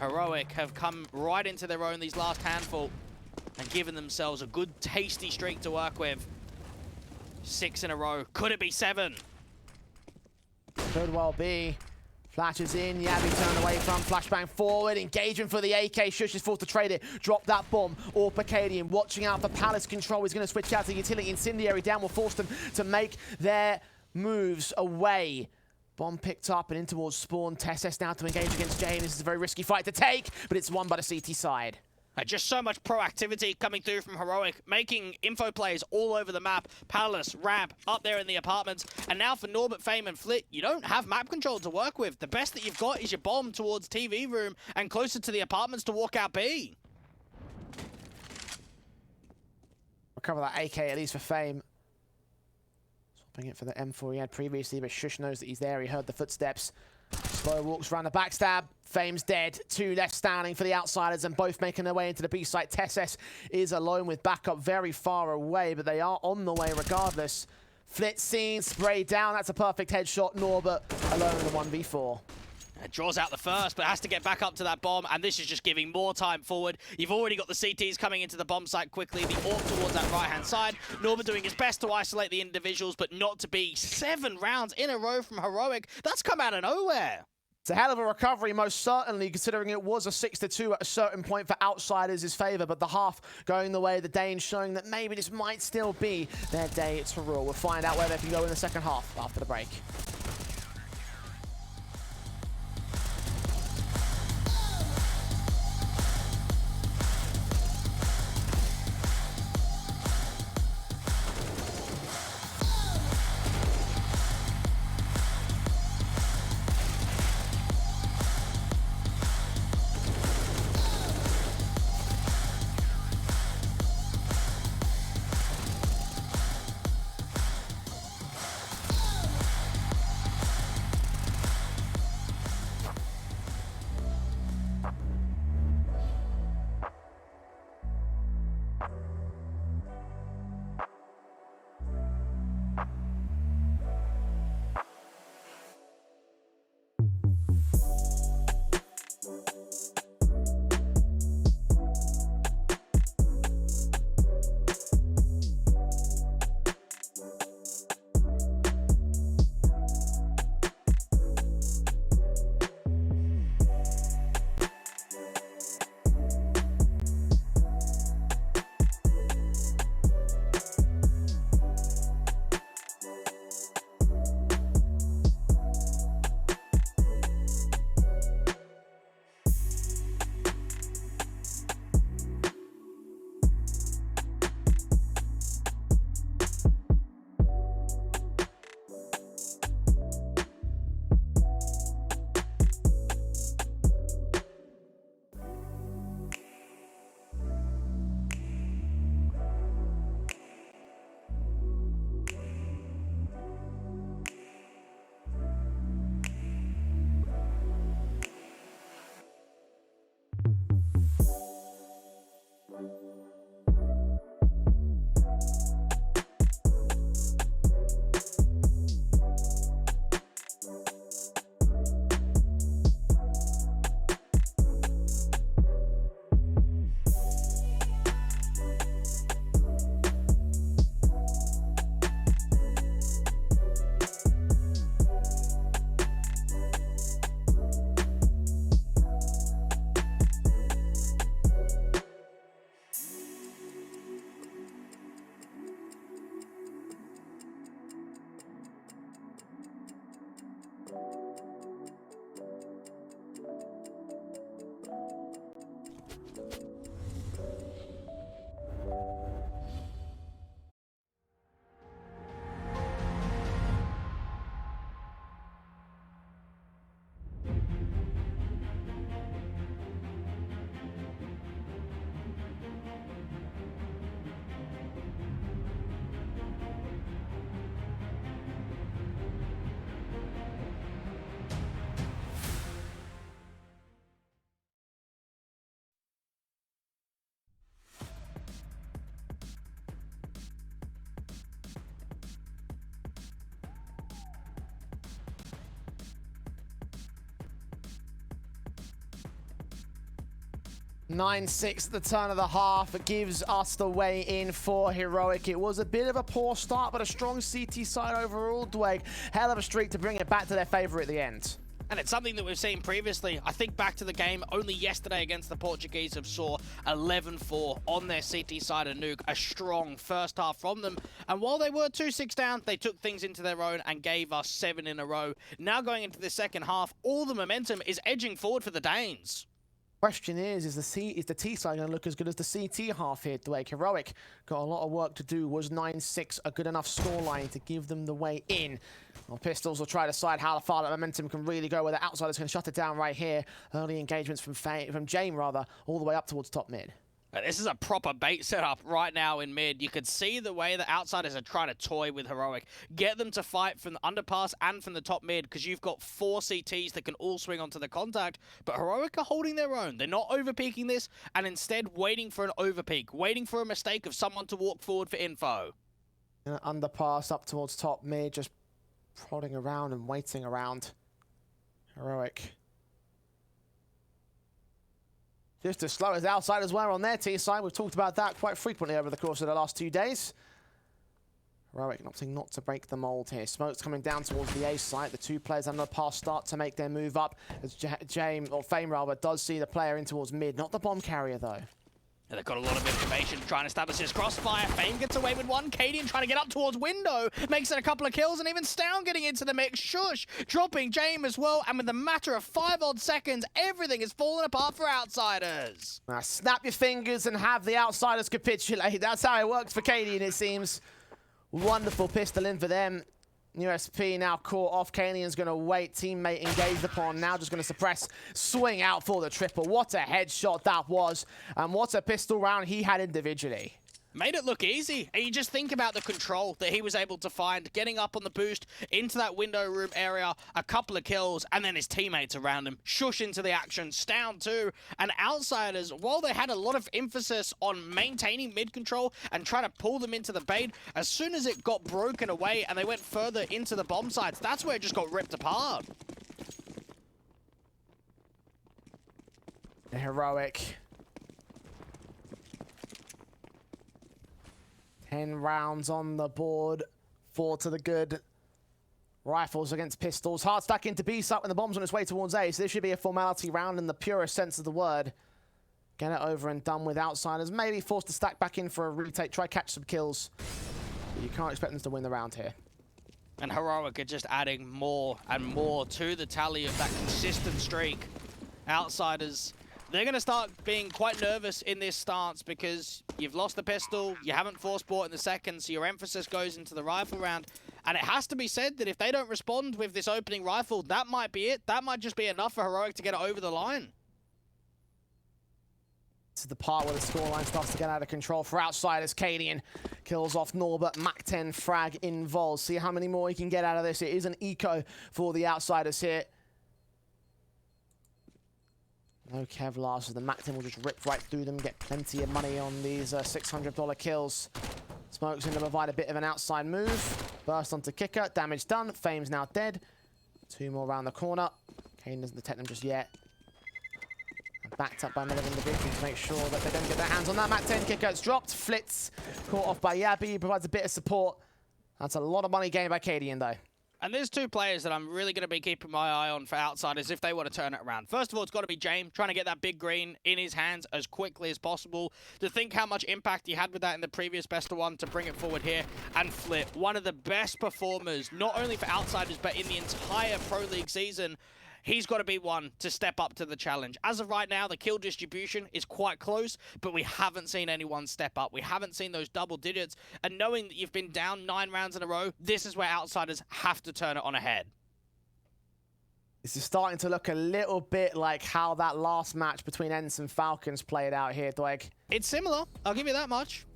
A: Heroic have come right into their own these last handful and given themselves a good, tasty streak to work with. 6 in a row. Could it be 7?
B: Could well be. Flashes in, Yabby turned away from, flashbang forward, engagement for the AK, Shush is forced to trade it, drop that bomb, or Pacadian watching out for Palace control, he's going to switch out to utility, incendiary down will force them to make their moves away. Bomb picked up and in towards spawn, Tessus now to engage against Jane, this is a very risky fight to take, but it's won by the CT side.
A: Just so much proactivity coming through from Heroic, making info plays all over the map. Palace, Ramp, up there in the apartments. And now for Norbert, Fame, and Flit, you don't have map control to work with. The best that you've got is your bomb towards TV room and closer to the apartments to walk out B.
B: Recover that AK, at least for Fame. Swapping it for the M4 he had previously, but Shush knows that he's there. He heard the footsteps. Slow walks around the backstab. Fame's dead. 2 left standing for the Outsiders and both making their way into the B site. Tessus is alone with backup very far away, but they are on the way regardless. Flit seen, sprayed down. That's a perfect headshot. Norbert alone in the 1v4.
A: It draws out the first, but has to get back up to that bomb, and this is just giving more time forward. You've already got the CTs coming into the bomb site quickly, the AWP towards that right-hand side. Norbert doing his best to isolate the individuals, but not to be 7 rounds in a row from Heroic. That's come out of nowhere.
B: It's a hell of a recovery, most certainly, considering it was a 6-2 at a certain point for Outsiders' favour, but the half going the way of the Danes, showing that maybe this might still be their day to rule. We'll find out where they can go in the second half after the break. 9-6 at the turn of the half. It gives us the way in for Heroic. It was a bit of a poor start, but a strong CT side overall, Dwayne. Hell of a streak to bring it back to their favor at the end.
A: And it's something that we've seen previously. I think back to the game only yesterday against the Portuguese have saw 11-4 on their CT side of Nuke. A strong first half from them. And while they were 2-6 down, they took things into their own and gave us 7 in a row. Now going into the second half, all the momentum is edging forward for the Danes.
B: Question is the T side going to look as good as the CT half here? Dwayne. Heroic got a lot of work to do. Was 9-6 a good enough scoreline to give them the way in? Well, Pistols will try to decide how far that momentum can really go, whether Outsiders can shut it down right here. Early engagements from Jame, rather, all the way up towards top mid.
A: This is a proper bait setup right now in mid. You could see the way the Outsiders are trying to toy with Heroic. Get them to fight from the underpass and from the top mid, because you've got 4 CTs that can all swing onto the contact. But Heroic are holding their own. They're not overpeaking this, and instead waiting for an overpeak, waiting for a mistake of someone to walk forward for info.
B: Underpass up towards top mid, just prodding around and waiting around. Heroic. Just as slow as Outsiders were on their T side. We've talked about that quite frequently over the course of the last 2 days. Heroic opting not to break the mold here. Smoke's coming down towards the A site. The 2 players under the pass start to make their move up. As Jame, or Fame rather, does see the player in towards mid. Not the bomb carrier though.
A: And they've got a lot of information trying to establish his crossfire. Fame gets away with one. Cadian trying to get up towards window. Makes it a couple of kills, and even Stown getting into the mix. Shush dropping Jame as well. And with a matter of 5 odd seconds, everything is falling apart for Outsiders.
B: Now snap your fingers and have the Outsiders capitulate. That's how it works for Cadian, it seems. Wonderful pistol in for them. USP now caught off. Cadian's going to wait. Teammate engaged upon. Now just going to suppress. Swing out for the triple. What a headshot that was. And what a pistol round he had individually.
A: Made it look easy. And you just think about the control that he was able to find, getting up on the boost into that window room area, a couple of kills, and then his teammates around him. Shush into the action. Stown too. And Outsiders, while they had a lot of emphasis on maintaining mid control and trying to pull them into the bait, as soon as it got broken away and they went further into the bomb sites, that's where it just got ripped apart.
B: Heroic. 10 rounds on the board, 4 to the good. Rifles against pistols. Hard stack into B site when the bomb's on its way towards A, so this should be a formality round in the purest sense of the word. Get it over and done with. Outsiders. Maybe forced to stack back in for a retake, try catch some kills. But you can't expect them to win the round here.
A: And Heroic are just adding more and more to the tally of that consistent streak. Outsiders, they're going to start being quite nervous in this stance because you've lost the pistol, you haven't force bought in the second, so your emphasis goes into the rifle round. And it has to be said that if they don't respond with this opening rifle, that might be it. That might just be enough for Heroic to get it over the line.
B: This is the part where the scoreline starts to get out of control for Outsiders. Cadian kills off Norbert. Mac 10 frag involved. See how many more he can get out of this. It is an eco for the Outsiders here. No Kevlar, so the Mac 10 will just rip right through them, get plenty of money on these $600 kills. Smoke's going to provide a bit of an outside move. Burst onto Kicker, damage done. Fame's now dead. 2 more around the corner. Kane doesn't detect them just yet. Backed up by another individual to make sure that they don't get their hands on that. Mac 10 Kicker, it's dropped. Flitz caught off by Yabi, he provides a bit of support. That's a lot of money gained by Cadian though.
A: And there's 2 players that I'm really going to be keeping my eye on for Outsiders if they want to turn it around. First of all, it's got to be Jame, trying to get that big green in his hands as quickly as possible. To think how much impact he had with that in the previous best of one, to bring it forward here. And Flip, one of the best performers, not only for Outsiders, but in the entire Pro League season. He's got to be one to step up to the challenge. As of right now, the kill distribution is quite close, but we haven't seen anyone step up. We haven't seen those double digits. And knowing that you've been down 9 rounds in a row, this is where Outsiders have to turn it on ahead.
B: This is starting to look a little bit like how that last match between Ents and Falcons played out here, Dweg.
A: It's similar. I'll give you that much.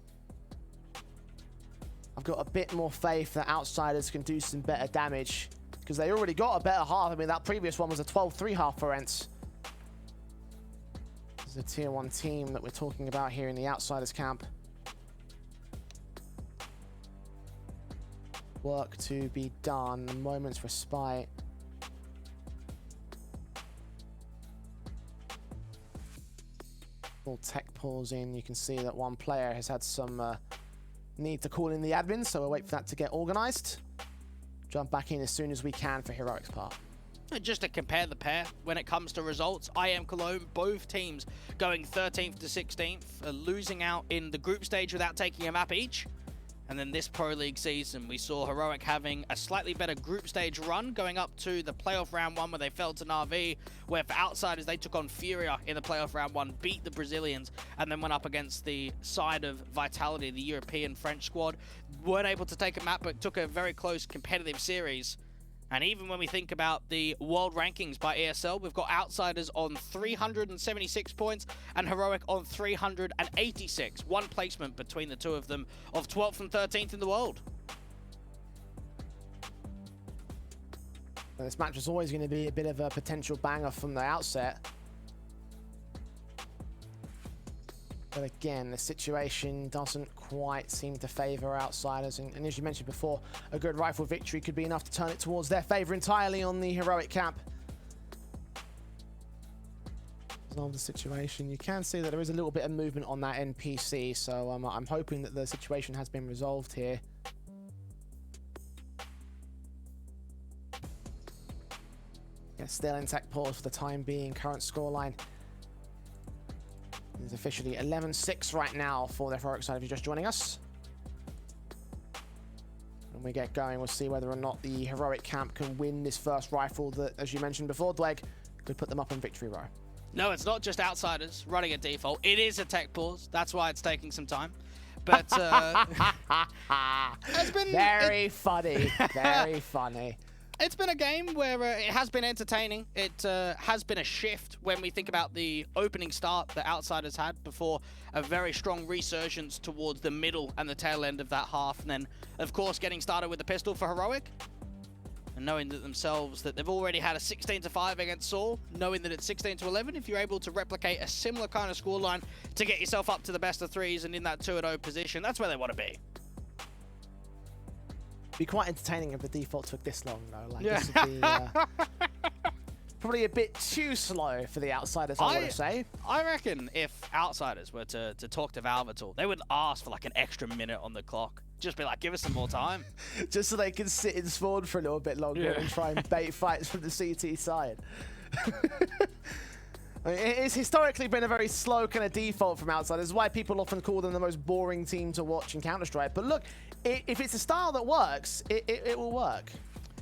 B: I've got a bit more faith that Outsiders can do some better damage, because they already got a better half. I mean, that previous one was a 12-3 half for Ents. This is a tier 1 team that we're talking about here in the Outsiders camp. Work to be done. A moment's respite. Full tech pause in. You can see that one player has had some need to call in the admin, so we'll wait for that to get organized. Jump back in as soon as we can for Heroic's part.
A: Just to compare the pair, when it comes to results, IEM Cologne, both teams going 13th to 16th, losing out in the group stage without taking a map each. And then this Pro League season, we saw Heroic having a slightly better group stage run, going up to the playoff round 1 where they fell to Na'Vi, where for outsiders they took on Furia in the playoff round 1, beat the Brazilians, and then went up against the side of Vitality, the European French squad. Weren't able to take a map, but took a very close competitive series. And even when we think about the world rankings by ESL, we've got outsiders on 376 points and Heroic on 386. One placement between the two of them of 12th and 13th in the world.
B: This match was always going to be a bit of a potential banger from the outset. But again, the situation doesn't quite seem to favour outsiders. And as you mentioned before, a good rifle victory could be enough to turn it towards their favour entirely on the Heroic camp. Resolve the situation. You can see that there is a little bit of movement on that NPC, so I'm hoping that the situation has been resolved here. Yeah, still in tech pause for the time being. Current scoreline is officially 11-6 right now for the Heroic side if you're just joining us. When we get going, we'll see whether or not the Heroic camp can win this first rifle that, as you mentioned before, Dweg, could put them up in victory row.
A: No, it's not just outsiders running a default. It is a tech pause. That's why it's taking some time. But it's been
B: very funny. Very funny.
A: It's been a game where it has been entertaining. It has been a shift when we think about the opening start that Outsiders had before a very strong resurgence towards the middle and the tail end of that half. And then, of course, getting started with the pistol for Heroic. And knowing that themselves that they've already had a 16-5 against Saul, knowing that it's 16-11, if you're able to replicate a similar kind of scoreline to get yourself up to the best of threes and in that 2-0 position, that's where they want to be.
B: Be quite entertaining if the default took this long, though. Like,
A: Yeah.
B: this would be probably a bit too slow for the Outsiders, I would say.
A: I reckon if Outsiders were to talk to Valve at all, they would ask for like an extra minute on the clock. Just be like, give us some more time.
B: Just so they can sit in spawn for a little bit longer and try and bait fights from the CT side. I mean, it's historically been a very slow kind of default from Outsiders. This is why people often call them the most boring team to watch in Counter-Strike. But look, if it's a style that works, it will work.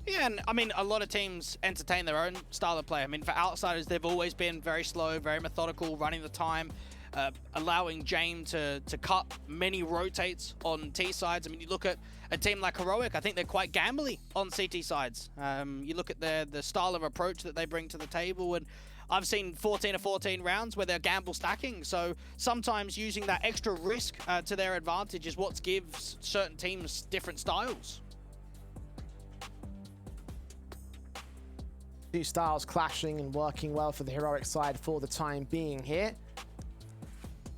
A: Yeah, and I mean, a lot of teams entertain their own style of play. I mean, for Outsiders, they've always been very slow, very methodical, running the time, allowing Jame to cut many rotates on T sides. I mean, you look at a team like Heroic, I think they're quite gambly on CT sides. You look at the style of approach that they bring to the table, and I've seen 14 or 14 rounds where they're gamble stacking, so sometimes using that extra risk to their advantage is what gives certain teams different styles.
B: Two styles clashing and working well for the Heroic side for the time being here.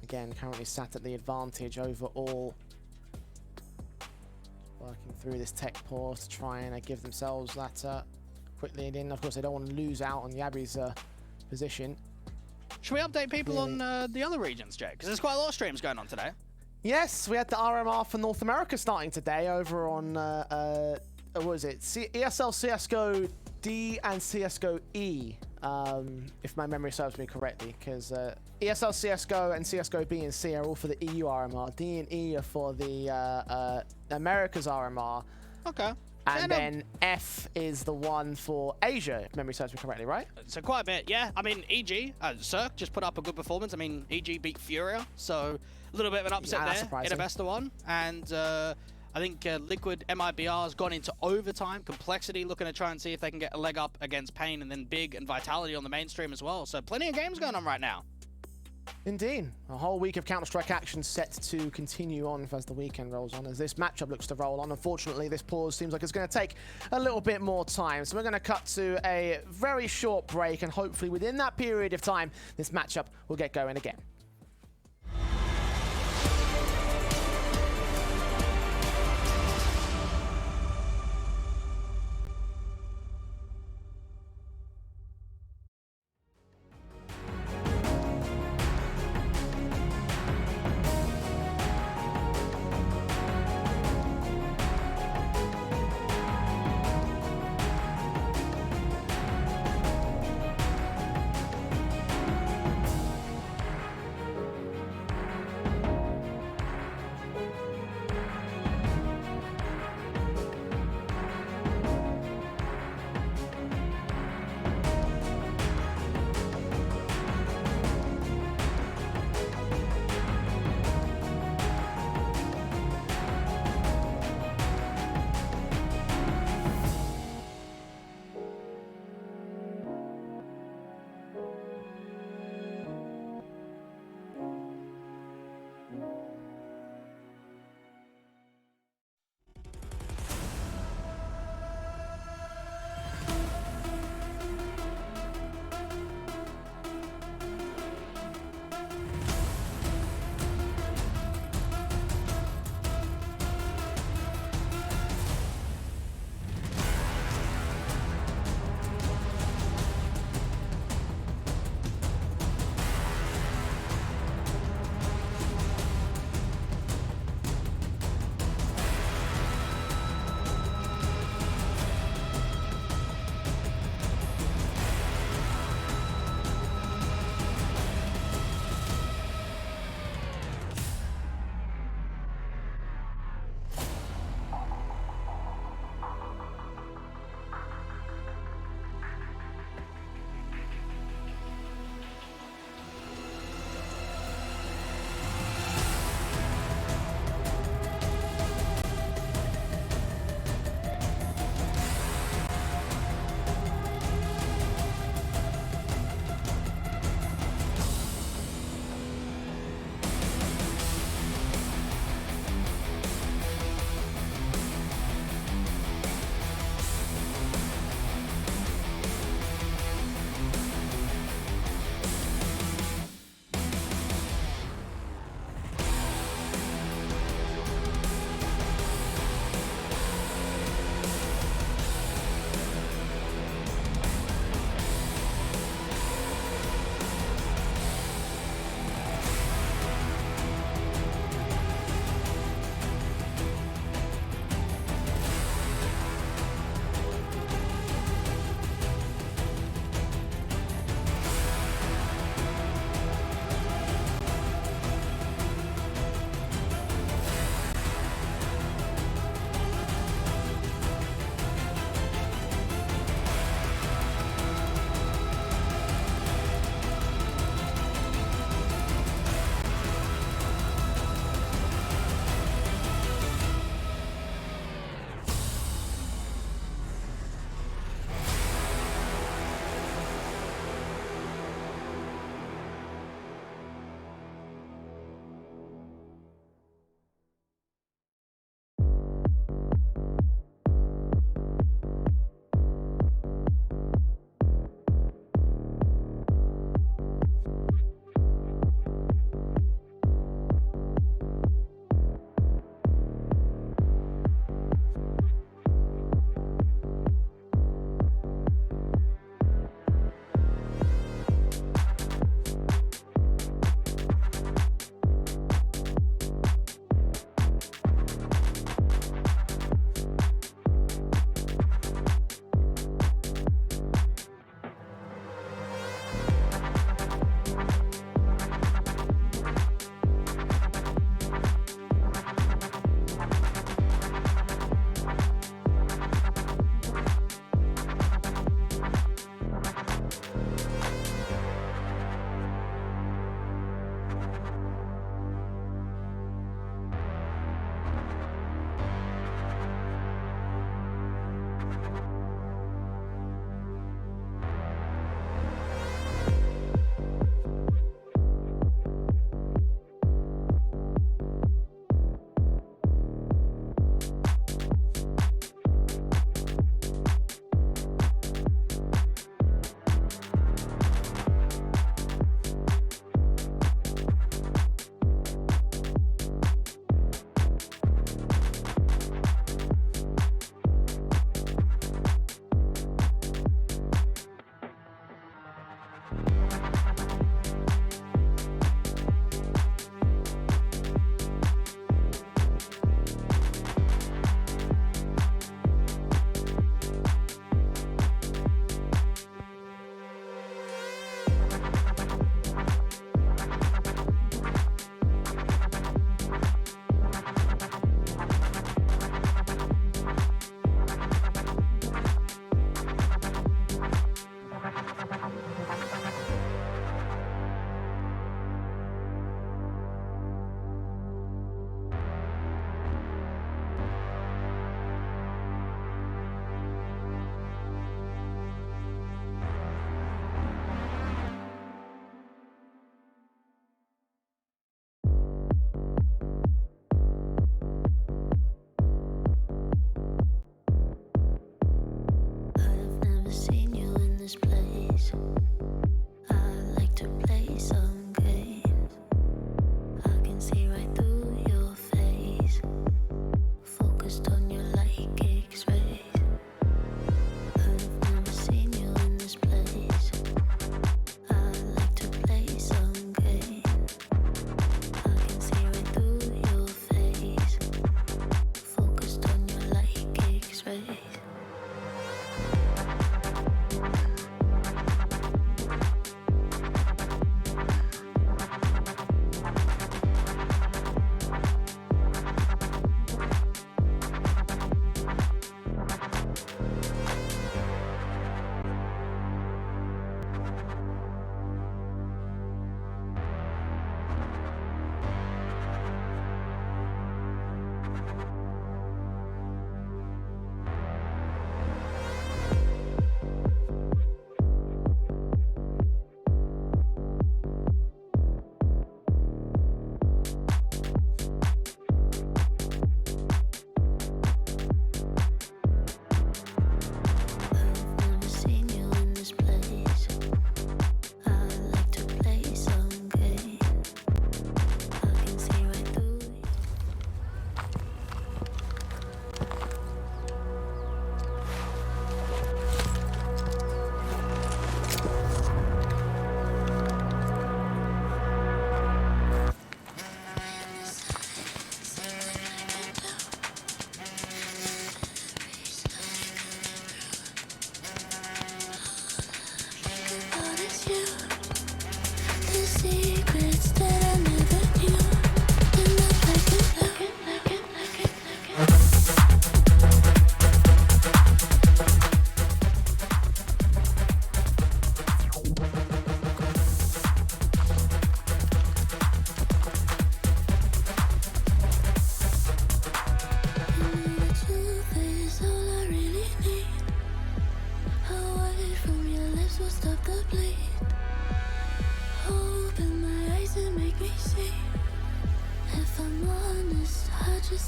B: Again, currently sat at the advantage overall. Working through this tech pause to try and give themselves that quickly in. Of course, they don't want to lose out on Yabi's position.
A: Should we update people on the other regions, Jay? Because there's quite a lot of streams going on today.
B: Yes, we had the RMR for North America starting today over on, what was it? ESL CSGO D and CSGO E, if my memory serves me correctly, because ESL CSGO and CSGO B and C are all for the EU RMR. D and E are for the America's RMR.
A: Okay.
B: And then F is the one for Asia, if memory serves me correctly, right?
A: So quite a bit, yeah. I mean, EG, Cirque just put up a good performance. I mean, EG beat Furia, so a little bit of an upset there
B: surprising.
A: in a best of one. And I think Liquid MIBR has gone into overtime. Complexity looking to try and see if they can get a leg up against Pain, and then Big and Vitality on the mainstream as well. So plenty of games going on right now.
B: Indeed. A whole week of Counter-Strike action set to continue on as the weekend rolls on, as this matchup looks to roll on. Unfortunately, this pause seems like it's going to take a little bit more time. So we're going to cut to a very short break, and hopefully within that period of time, this matchup will get going again.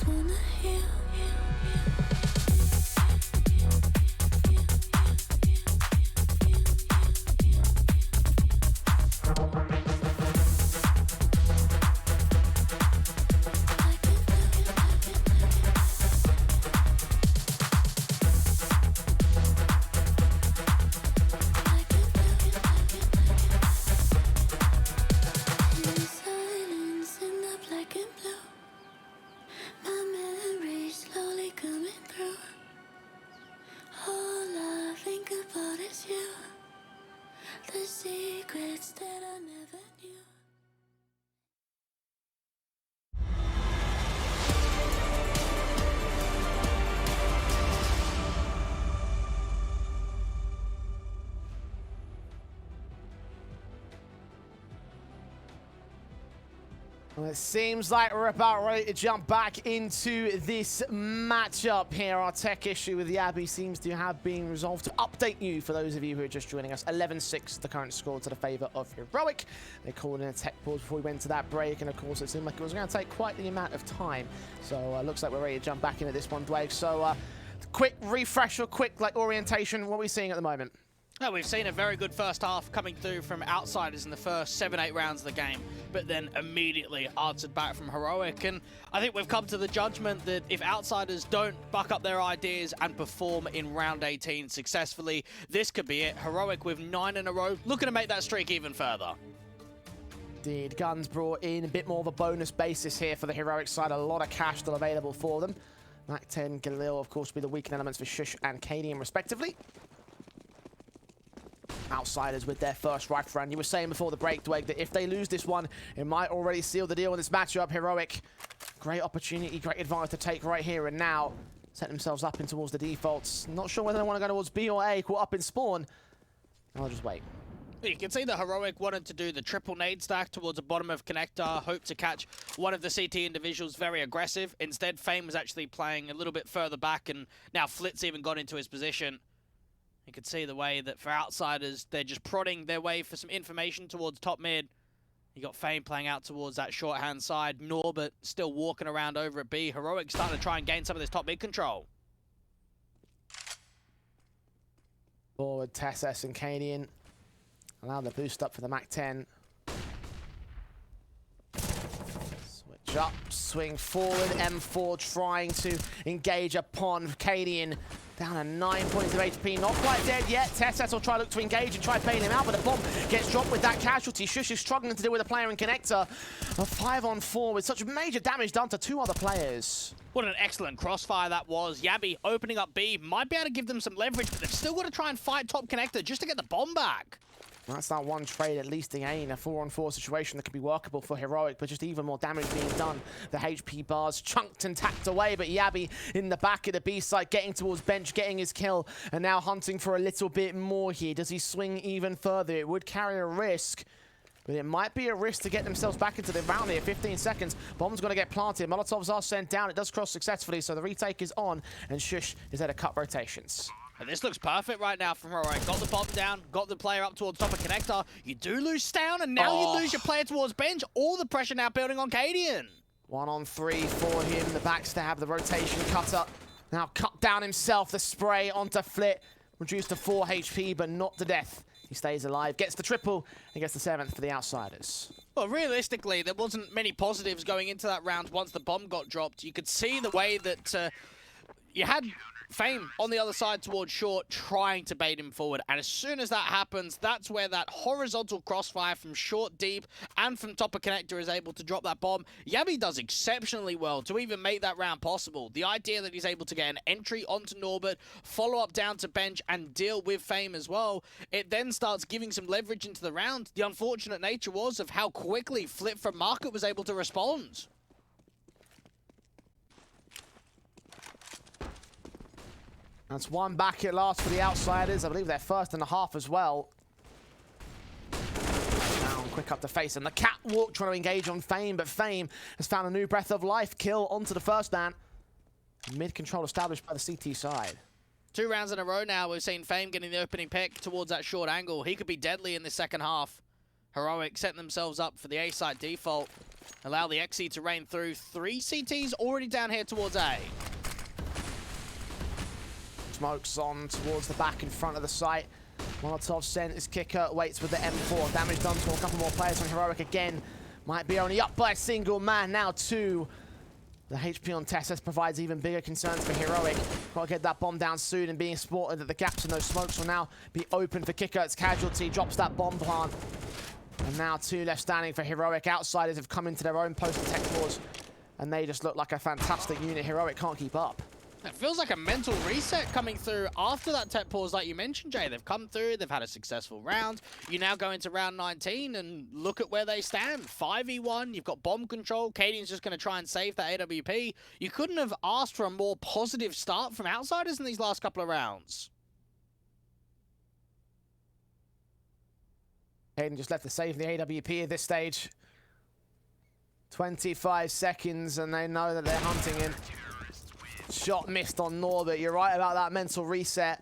C: just wanna heal. The secrets that I never knew.
B: Well, it seems like we're about ready to jump back into this matchup here. Our tech issue with Yabby seems to have been resolved. To update you, for those of you who are just joining us, 11-6 the current score to the favor of Heroic. They called in a tech pause before we went to that break, and of course it seemed like it was going to take quite the amount of time. So looks like we're ready to jump back into this one, Dwayne. So quick refresher, quick orientation. What are we seeing at the moment?
A: Well, we've seen a very good first half coming through from Outsiders in the first 7-8 rounds of the game, but then immediately answered back from Heroic. And I think we've come to the judgment that if Outsiders don't buck up their ideas and perform in round 18 successfully, this could be it. Heroic with 9 in a row, looking to make that streak even further.
B: Indeed, guns brought in, a bit more of a bonus basis here for the Heroic side. A lot of cash still available for them. Mac 10, Galil, of course, will be the weakened elements for Shush and Cadian, respectively. Outsiders with their first rifle round. You were saying before the break, Dwayne, that if they lose this one, it might already seal the deal in this matchup. Heroic, great opportunity, great advantage to take right here and now. Set themselves up in towards the defaults. Not sure whether they want to go towards B or A, caught up in spawn. I'll just wait.
A: You can see the Heroic wanted to do the triple nade stack towards the bottom of Connector, hope to catch one of the CT individuals very aggressive. Instead, Fame was actually playing a little bit further back, and now Flitz even got into his position. You can see the way that for Outsiders, they're just prodding their way for some information towards top mid. You got Fame playing out towards that shorthand side. Norbert still walking around over at B. Heroic starting to try and gain some of this top mid control.
B: Forward, Tessus and Cadian. Allow the boost up for the Mac 10. Switch up, swing forward. M4 trying to engage upon Cadian. Down to 9 points of HP, not quite dead yet. Tessus will try to look to engage and try to bail him out, but the bomb gets dropped with that casualty. Shush is struggling to deal with a player in Connector. A 5-on-4 with such major damage done to 2 other players.
A: What an excellent crossfire that was. Yabby opening up B, might be able to give them some leverage, but they've still got to try and fight top Connector just to get the bomb back.
B: That's that one trade at least in a 4-on-4 situation that could be workable for Heroic, but just even more damage being done. The HP bars chunked and tacked away, but Yabby in the back of the B site, getting towards bench, getting his kill, and now hunting for a little bit more here. Does he swing even further? It would carry a risk, but it might be a risk to get themselves back into the round here. 15 seconds. Bomb's going to get planted. Molotovs are sent down. It does cross successfully, so the retake is on, and Shush is there to cut rotations.
A: And this looks perfect right now from Heroic. Got the bomb down, got the player up towards top of Connector. You do lose down, and now you lose your player towards bench. All the pressure now building on Cadian.
B: 1-on-3 for him. The backstab, the rotation cutter. Now cut down himself. The spray onto Flit. Reduced to 4 HP, but not to death. He stays alive, gets the triple, and gets the 7th for the Outsiders.
A: Well, realistically, there wasn't many positives going into that round once the bomb got dropped. You could see the way that you had Fame on the other side towards short, trying to bait him forward. And as soon as that happens, that's where that horizontal crossfire from short, deep, and from top of Connector is able to drop that bomb. Yabby does exceptionally well to even make that round possible. The idea that he's able to get an entry onto Norbert, follow up down to bench, and deal with Fame as well, it then starts giving some leverage into the round. The unfortunate nature was of how quickly Flip from Market was able to respond.
B: That's one back at last for the Outsiders. I believe they're first in the half as well. Down, quick up the face, and the catwalk trying to engage on Fame, but Fame has found a new breath of life. Kill onto the first man. Mid-control established by the CT side.
A: 2 rounds in a row now, we've seen Fame getting the opening pick towards that short angle. He could be deadly in the second half. Heroic setting themselves up for the A-side default. Allow the XE to rain through. 3 CTs already down here towards A.
B: Smokes on towards the back in front of the site. Molotov sent his kicker, waits with the M4. Damage done to a couple more players on Heroic again. Might be only up by a single man, now 2. The HP on Tessus provides even bigger concerns for Heroic. Got to get that bomb down soon, and being spotted that the gaps in those smokes will now be open for kicker. It's Casualty, drops that bomb plant. And now 2 left standing for Heroic. Outsiders have come into their own post-tech floors, and they just look like a fantastic unit. Heroic can't keep up.
A: It feels like a mental reset coming through after that tech pause like you mentioned, Jay. They've come through, they've had a successful round. You now go into round 19 and look at where they stand. 5v1, you've got bomb control. Cadian's just going to try and save that AWP. You couldn't have asked for a more positive start from Outsiders in these last couple of rounds.
B: Cadian just left to save the AWP at this stage. 25 seconds, and they know that they're hunting him. Shot missed on Norbert. You're right about that mental reset.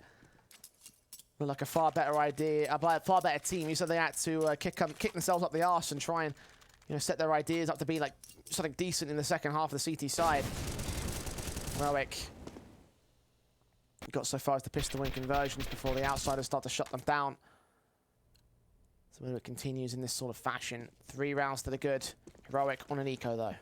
B: Looked like a far better idea, a far better team. You said they had to kick themselves up the arse and try and, set their ideas up to be like something decent in the second half of the CT side. Heroic got so far as the pistol win conversions before the Outsiders start to shut them down. So it continues in this sort of fashion. 3 rounds to the good. Heroic on an eco though.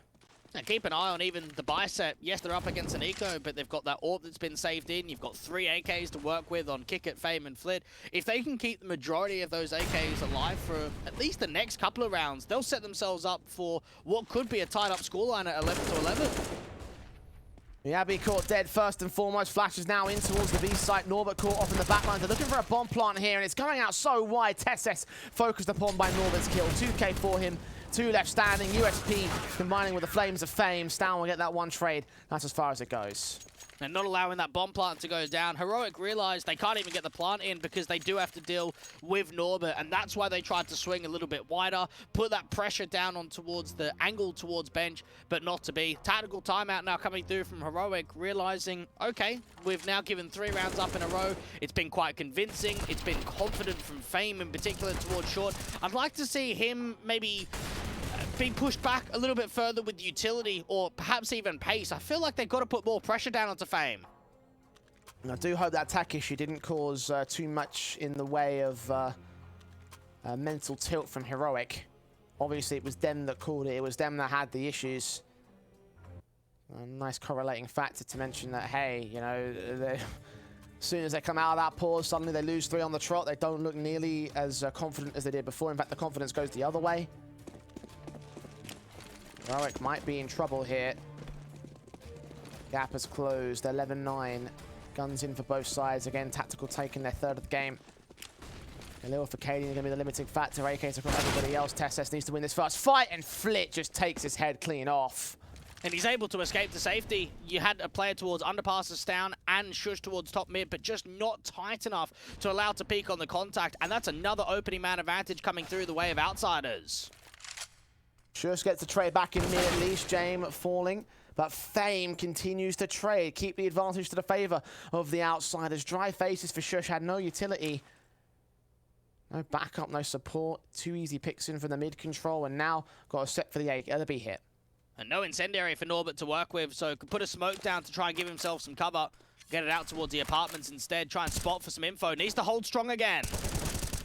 A: Now keep an eye on even the bicep. Yes, they're up against an eco, but they've got that AWP that's been saved in. You've got 3 AKs to work with on Kick It, Fame, and Flit. If they can keep the majority of those AKs alive for at least the next couple of rounds, they'll set themselves up for what could be a tied-up scoreline at 11-11.
B: Yabi caught dead first and foremost. Flashes now in towards the B site. Norbert caught off in the backline. They're looking for a bomb plant here, and it's going out so wide. Tesses focused upon by Norbert's kill. 2K for him. 2 left standing. USP combining with the Flames of Fame. Stan will get that 1 trade. That's as far as it goes.
A: And not allowing that bomb plant to go down. Heroic realized they can't even get the plant in because they do have to deal with Norbert, and that's why they tried to swing a little bit wider, put that pressure down on towards the angle towards bench, but not to be. Tactical timeout now coming through from Heroic, realizing, okay, we've now given 3 rounds up in a row. It's been quite convincing. It's been confident from Fame in particular towards Short. I'd like to see him maybe be pushed back a little bit further with utility or perhaps even pace. I feel like they've got to put more pressure down onto Fame.
B: And I do hope that attack issue didn't cause too much in the way of mental tilt from Heroic. Obviously, it was them that called it. It was them that had the issues. A nice correlating factor to mention that, hey, as soon as they come out of that pause, suddenly they lose 3 on the trot. They don't look nearly as confident as they did before. In fact, the confidence goes the other way. Heroic might be in trouble here. Gap has closed, 11-9. Guns in for both sides. Again, tactical taking their 3rd of the game. A little for Cadian is going to be the limiting factor. AKs across everybody else. Tesses needs to win this first fight, and Flit just takes his head clean off.
A: And he's able to escape to safety. You had a player towards underpasses down and shush towards top mid, but just not tight enough to allow to peek on the contact. And that's another opening man advantage coming through the way of Outsiders.
B: Shush gets the trade back in mid at least. Jame falling, but Fame continues to trade. Keep the advantage to the favor of the Outsiders. Dry faces for Shush had no utility. No backup, no support. 2 easy picks in from the mid control, and now got a set for the B hit.
A: And no incendiary for Norbert to work with, so could put a smoke down to try and give himself some cover. Get it out towards the apartments instead. Try and spot for some info. Needs to hold strong again.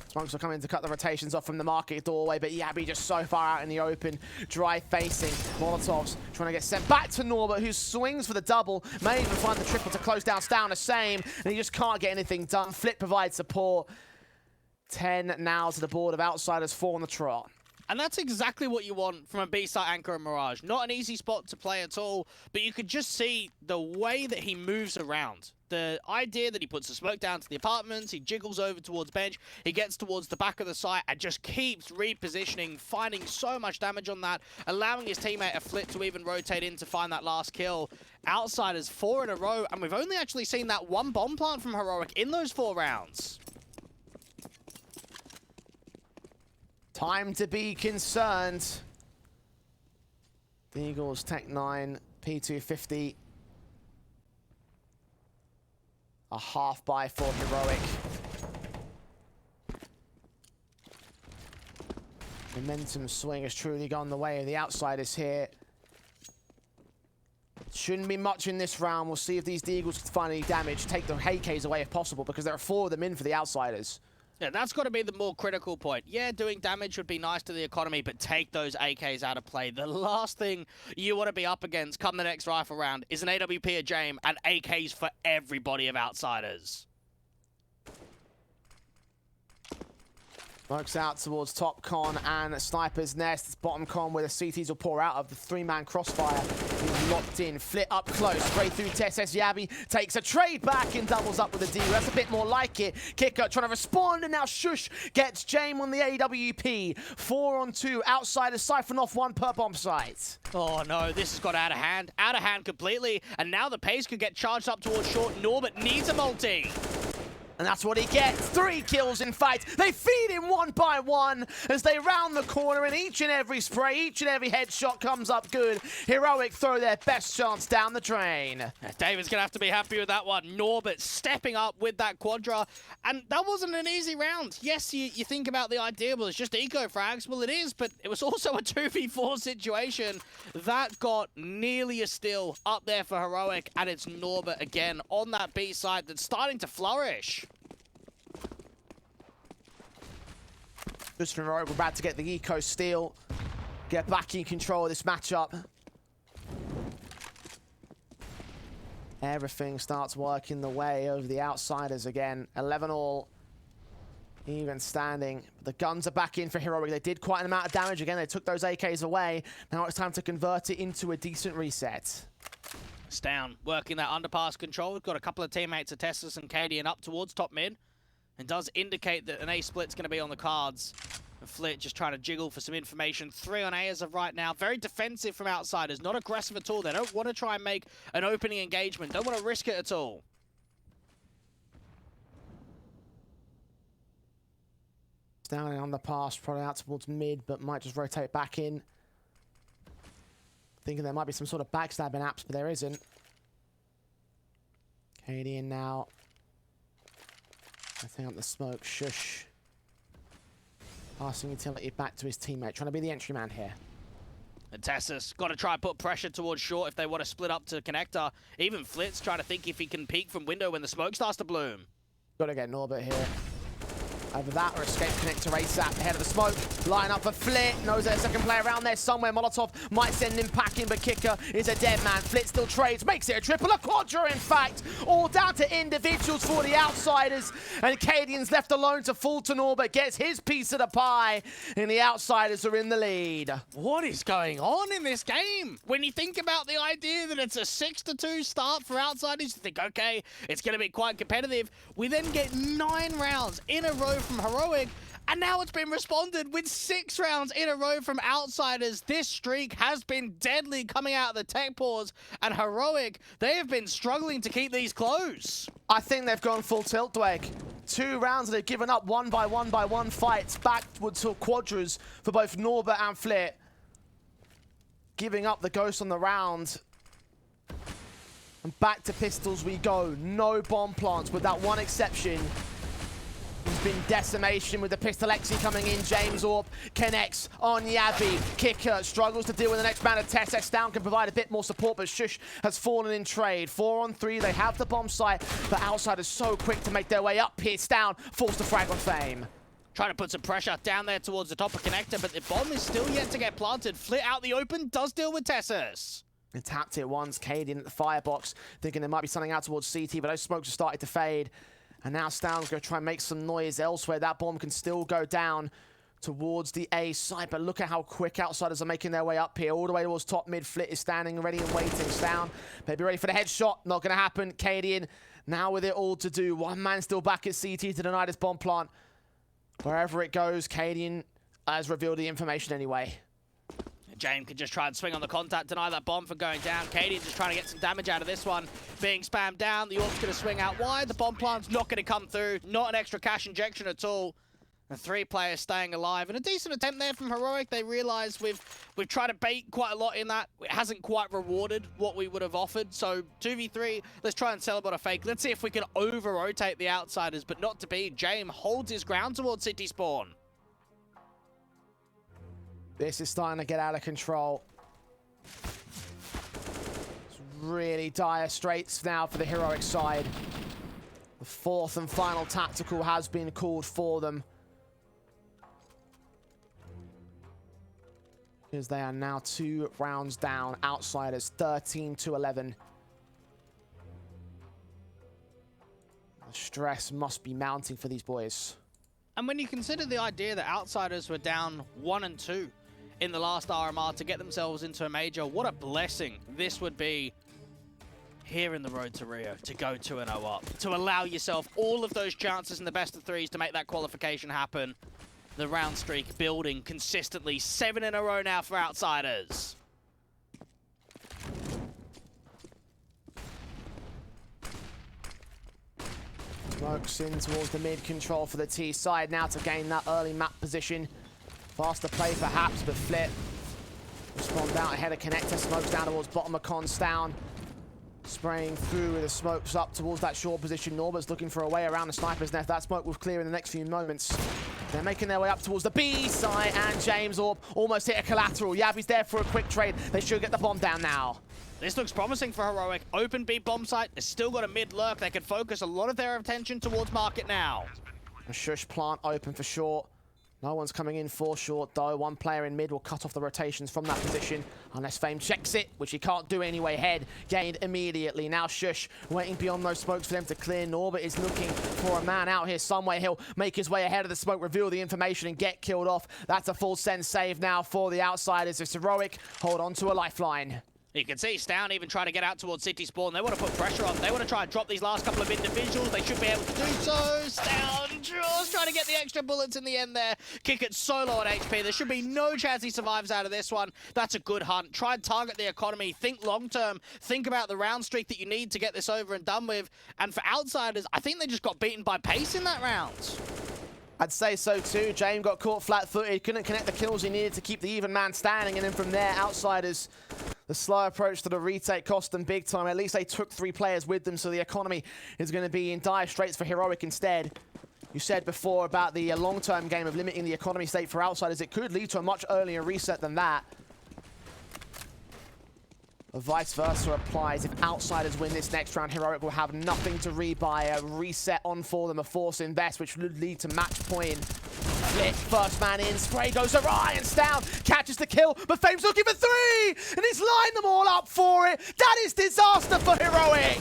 B: Smokes are coming to cut the rotations off from the market doorway, but Yabi just so far out in the open. Dry facing. Molotovs trying to get sent back to Norbert, who swings for the double. May even find the triple to close down Stan the same, and he just can't get anything done. Flip provides support. 10 now to the board of Outsiders, 4 on the trot.
A: And that's exactly what you want from a B-side anchor and Mirage. Not an easy spot to play at all, but you could just see the way that he moves around. The idea that he puts the smoke down to the apartments, he jiggles over towards bench, he gets towards the back of the site and just keeps repositioning, finding so much damage on that, allowing his teammate a Flit to even rotate in to find that last kill. Outsiders 4 in a row, and we've only actually seen that 1 bomb plant from Heroic in those 4 rounds.
B: Time to be concerned. The Eagles Tech 9, P250. A half buy for Heroic. Momentum swing has truly gone the way of the Outsiders here. Shouldn't be much in this round. We'll see if these Deagles can find any damage, take the HKs away if possible, because there are 4 of them in for the Outsiders.
A: Yeah, that's got to be the more critical point. Yeah, doing damage would be nice to the economy, but take those AKs out of play. The last thing you want to be up against come the next rifle round is an AWP of Jame and AKs for everybody of Outsiders.
B: Works out towards top con and Sniper's Nest. It's bottom con where the CTs will pour out of the 3-man crossfire. He's locked in, flit up close, straight through TSS. Yabi takes a trade back and doubles up with a D. That's a bit more like it. Kicker trying to respond, and now Shush gets Jame on the AWP. 4 on 2. Outsiders siphon off 1 per bomb site.
A: Oh no, this has got out of hand completely, and now the pace could get charged up towards short. Norbert needs a multi.
B: And that's what he gets. 3 kills in fight. They feed him 1 by 1 as they round the corner, and each and every spray, each and every headshot comes up good. Heroic throw their best chance down the drain.
A: David's going to have to be happy with that one. Norbert stepping up with that quadra. And that wasn't an easy round. Yes, you think about the idea, well, it's just eco frags. Well, it is, but it was also a 2v4 situation. That got nearly a steal up there for Heroic, and it's Norbert again on that B side that's starting to flourish.
B: Just from Heroic, we're about to get the eco steal. Get back in control of this matchup. Everything starts working the way over the Outsiders again. 11 all. Even standing. The guns are back in for Heroic. They did quite an amount of damage. Again, they took those AKs away. Now it's time to convert it into a decent reset.
A: It's down, working that underpass control. We've got a couple of teammates of Tessus and Cadian up towards top mid. And does indicate that an A split's going to be on the cards. And Flit just trying to jiggle for some information. 3 on A as of right now. Very defensive from Outsiders. Not aggressive at all. They don't want to try and make an opening engagement. Don't want to risk it at all.
B: Down on the pass, probably out towards mid, but might just rotate back in. Thinking there might be some sort of backstabbing apps, but there isn't. Cadian now. I think up the smoke. Shush. Passing utility back to his teammate. Trying to be the entry man here.
A: And Tessus got to try and put pressure towards short if they want to split up to connector. Even Flit's trying to think if he can peek from window when the smoke starts to bloom.
B: Got to get Norbert here. Either that or escape connector ASAP ahead of the smoke. Line up for Flit. Knows there's a second player around there somewhere. Molotov might send him packing, but Kicker is a dead man. Flit still trades. Makes it a triple. A quadra, in fact. All down to individuals for the Outsiders. And Cadian's left alone to fall to Norbert. Gets his piece of the pie. And the Outsiders are in the lead.
A: What is going on in this game? When you think about the idea that it's a 6-2 start for Outsiders, you think, okay, it's going to be quite competitive. We then get 9 rounds in a row from Heroic, and now it's been responded with 6 rounds in a row from Outsiders. This streak has been deadly coming out of the tech pause, and Heroic, they have been struggling to keep these close.
B: I think they've gone full tilt, Dweg. 2 rounds and they've given up 1 by 1 fights backwards to quadras for both Norbert and Flit. Giving up the ghost on the round. And back to pistols we go. No bomb plants with that one exception. There's been decimation with the pistol Exy coming in. James Orp connects on Yavi. Kicker struggles to deal with the next man of TSS down, can provide a bit more support, but Shush has fallen in trade. 4 on 3, they have the bomb site, but Outsiders so quick to make their way up. Pierce down, forced to frag on Fame.
A: Trying to put some pressure down there towards the top of connector, but the bomb is still yet to get planted. Flit out the open, does deal with Tessus.
B: And tapped it once, Cadian at the firebox, thinking there might be something out towards CT, but those smokes have started to fade. And now Stan's going to try and make some noise elsewhere. That bomb can still go down towards the A side, but look at how quick Outsiders are making their way up here. All the way towards top mid. Flit is standing ready and waiting. Stan maybe ready for the headshot. Not going to happen. Cadian now with it all to do. One man still back at CT to deny this bomb plant. Wherever it goes, Cadian has revealed the information anyway.
A: Jame can just try and swing on the contact, deny that bomb from going down. Cadian just trying to get some damage out of this one. Being spammed down, the Orc's going to swing out wide. The bomb plant's not going to come through. Not an extra cash injection at all. And 3 players staying alive. And a decent attempt there from Heroic. They realise we've tried to bait quite a lot in that. It hasn't quite rewarded what we would have offered. So 2v3, let's try and celebrate a fake. Let's see if we can over-rotate the Outsiders, but not to be. Jame holds his ground towards City Spawn.
B: This is starting to get out of control. It's really dire straits now for the heroic side. The fourth and final tactical has been called for them. Because they are now 2 rounds down. Outsiders 13-11. The stress must be mounting for these boys.
A: And when you consider the idea that Outsiders were down 1 and 2 in the last RMR to get themselves into a major, what a blessing this would be here in the road to Rio, to go 2-0 up, to allow yourself all of those chances in the best of threes to make that qualification happen. The round streak building consistently, 7 in a row now for Outsiders.
B: Smokes in towards the mid control for the T side now to gain that early map position. Faster play perhaps, but Flip respond out ahead of Connector. Smokes down towards bottom of Cons down. Spraying through with the smokes up towards that short position. Norbert's looking for a way around the sniper's nest. That smoke will clear in the next few moments. They're making their way up towards the B side, and James Orb almost hit a collateral. Yabi's there for a quick trade. They should get the bomb down now.
A: This looks promising for Heroic. Open B bomb site. They've still got a mid lurk. They can focus a lot of their attention towards market now.
B: A shush plant open for short. No one's coming in for short, though. One player in mid will cut off the rotations from that position, unless Fame checks it, which he can't do anyway. Head gained immediately. Now Shush waiting beyond those smokes for them to clear. Norbert is looking for a man out here somewhere. He'll make his way ahead of the smoke, reveal the information, and get killed off. That's a full send save now for the Outsiders. It's Heroic. Hold on to a lifeline.
A: You can see Stown even trying to get out towards City Spawn. They want to put pressure on. They want to try and drop these last couple of individuals. They should be able to do so. Stown just trying to get the extra bullets in the end there. Kick it so low on HP. There should be no chance he survives out of this one. That's a good hunt. Try and target the economy. Think long term. Think about the round streak that you need to get this over and done with. And for Outsiders, I think they just got beaten by pace in that round.
B: I'd say so too. James got caught flat-footed, couldn't connect the kills he needed to keep the even man standing, and then from there, Outsiders, the slow approach to the retake cost them big time. At least they took 3 players with them, so the economy is going to be in dire straits for Heroic instead. You said before about the long-term game of limiting the economy state for Outsiders. It could lead to a much earlier reset than that. Vice versa applies. If Outsiders win this next round, Heroic will have nothing to rebuy. A reset on for them, a force invest, which would lead to match point. Flip, first man in, spray goes awry, and Stown catches the kill, but Fame's looking for 3, and he's lined them all up for it. That is disaster for Heroic.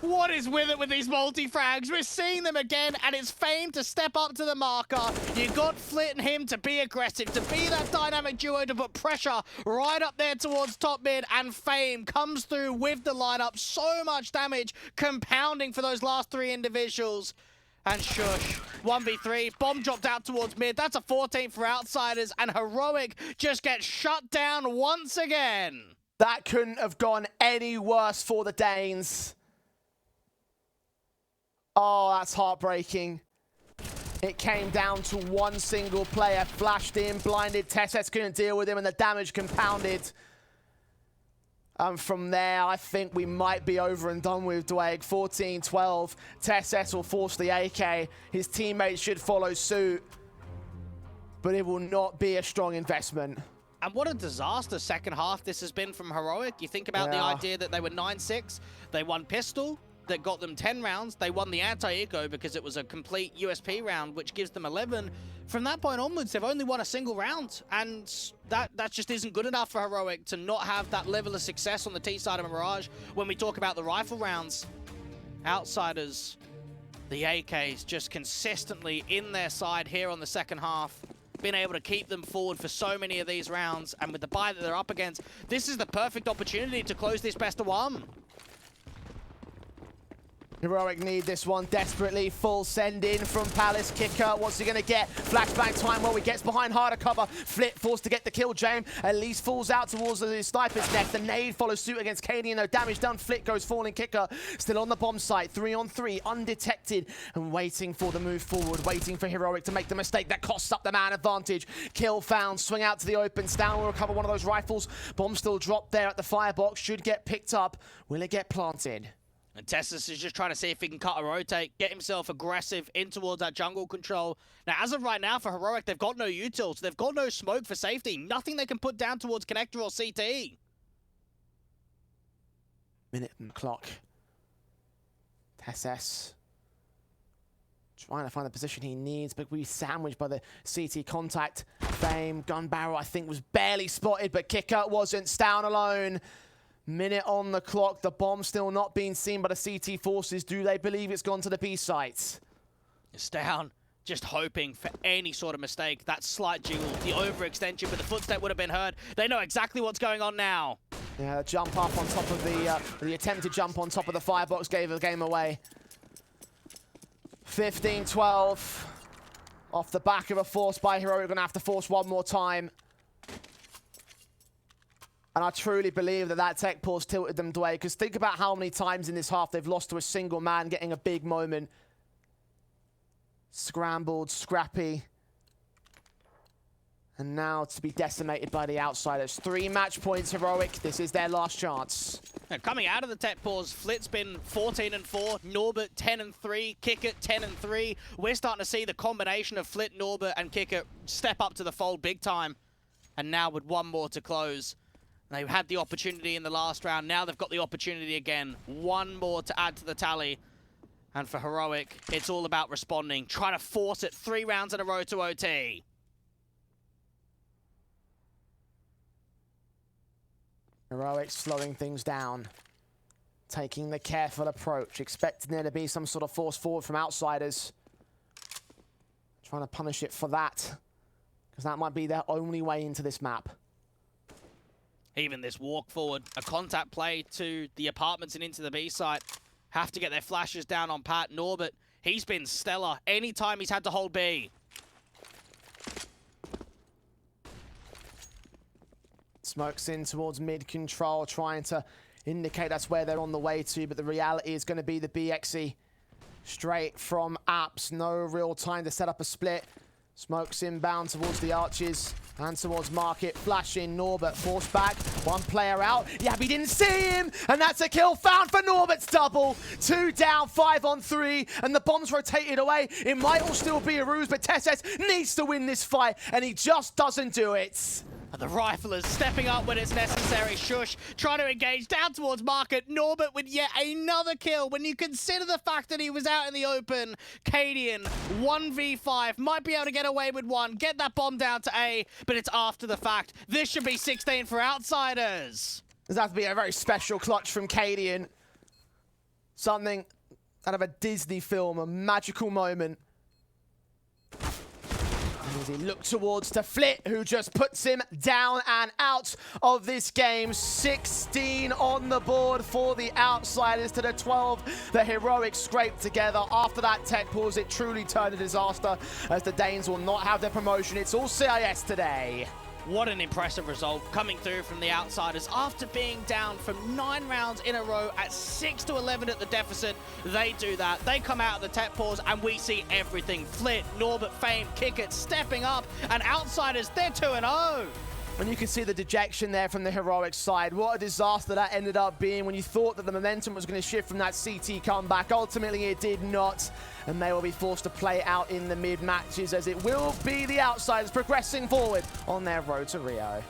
A: What is with it with these multi-frags? We're seeing them again, and it's Fame to step up to the marker. You got Flit and him to be aggressive, to be that dynamic duo, to put pressure right up there towards top mid, and Fame comes through with the lineup. So much damage compounding for those last 3 individuals. And Shush, 1v3, bomb dropped out towards mid. That's a 14 for Outsiders, and Heroic just gets shut down once again.
B: That couldn't have gone any worse for the Danes. Oh, that's heartbreaking. It came down to one single player, flashed in, blinded. Tesses couldn't deal with him, and the damage compounded. And from there, I think we might be over and done with Dwayne. 14-12. Tesses will force the AK. His teammates should follow suit. But it will not be a strong investment.
A: And what a disaster second half this has been from Heroic. You think about the idea that they were 9-6. They won Pistol. That got them 10 rounds. They won the anti-eco because it was a complete USP round, which gives them 11. From that point onwards, they've only won a single round, and that just isn't good enough for Heroic to not have that level of success on the T side of Mirage. When we talk about the rifle rounds, Outsiders, the AKs just consistently in their side here on the second half, been able to keep them forward for so many of these rounds, and with the buy that they're up against, this is the perfect opportunity to close this best of 1.
B: Heroic need this one desperately. Full send in from Palace. Kicker, what's he going to get? Flashbang time. Well, he gets behind harder cover. Flip forced to get the kill. James at least falls out towards the sniper's nest. The nade follows suit against Katie. No damage done. Flip goes falling. Kicker still on the bomb site. 3-on-3, undetected, and waiting for the move forward. Waiting for Heroic to make the mistake that costs up the man advantage. Kill found. Swing out to the open. Stown will recover one of those rifles. Bomb still dropped there at the firebox. Should get picked up. Will it get planted?
A: And Tessus is just trying to see if he can cut a rotate, get himself aggressive in towards that jungle control. Now, as of right now, for Heroic, they've got no utils. They've got no smoke for safety. Nothing they can put down towards Connector or CT.
B: Minute and clock. Tessus trying to find the position he needs, but we sandwiched by the CT contact. Fame, gun barrel, I think, was barely spotted, but Kicker wasn't. Down alone. Minute on the clock. The bomb still not being seen by the CT forces. Do they believe it's gone to the B site?
A: It's down. Just hoping for any sort of mistake. That slight jiggle, the overextension, but the footstep would have been heard. They know exactly what's going on now.
B: Yeah, the jump up on top of the attempted jump on top of the firebox gave the game away. 15-12. Off the back of a force by Heroic. We're going to have to force one more time. And I truly believe that that tech pause tilted them away, because think about how many times in this half they've lost to a single man getting a big moment. Scrambled, scrappy. And now to be decimated by the outsiders. 3 match points, Heroic. This is their last chance.
A: Now, coming out of the tech pause, Flit's been 14-4, Norbert 10-3, Kicker 10-3. We're starting to see the combination of Flit, Norbert, and Kicker step up to the fold big time. And now with one more to close. They had the opportunity in the last round. Now they've got the opportunity again. One more to add to the tally. And for Heroic, it's all about responding. Trying to force it 3 rounds in a row to OT.
B: Heroic slowing things down. Taking the careful approach. Expecting there to be some sort of force forward from outsiders. Trying to punish it for that. Because that might be their only way into this map.
A: Even this walk forward, a contact play to the apartments and into the B site. Have to get their flashes down on Pat. Norbert, he's been stellar anytime he's had to hold B.
B: Smokes in towards mid-control, trying to indicate that's where they're on the way to, but the reality is going to be the BXE. Straight from Apps, no real time to set up a split. Smokes inbound towards the arches and towards Market. Flashing, Norbert forced back. One player out. Yabby didn't see him, and that's a kill found for Norbert's double. 2 down, 5 on 3, and the bomb's rotated away. It might all still be a ruse, but Tessus needs to win this fight, and he just doesn't do it.
A: And the riflers stepping up when it's necessary. Shush trying to engage down towards Market. Norbert with yet another kill. When you consider the fact that he was out in the open, Cadian 1v5 might be able to get away with one. Get that bomb down to A, but it's after the fact. This should be 16 for outsiders.
B: This has to be a very special clutch from Cadian. Something out of a Disney film, a magical moment. As he looked towards to Flit, who just puts him down and out of this game. 16 on the board for the outsiders to the 12. The Heroic scraped together. After that tech pause, it truly turned a disaster, as the Danes will not have their promotion. It's all CIS today.
A: What an impressive result coming through from the outsiders after being down from 9 rounds in a row at 6-11 at the deficit. They do that. They come out of the tech pause and we see everything. Flit, Norbert, Fame, Kickert stepping up, and outsiders, they're 2-0.
B: And you can see the dejection there from the Heroic side. What a disaster that ended up being when you thought that the momentum was going to shift from that CT comeback. Ultimately, it did not. And they will be forced to play out in the mid-matches, as it will be the outsiders progressing forward on their road to Rio.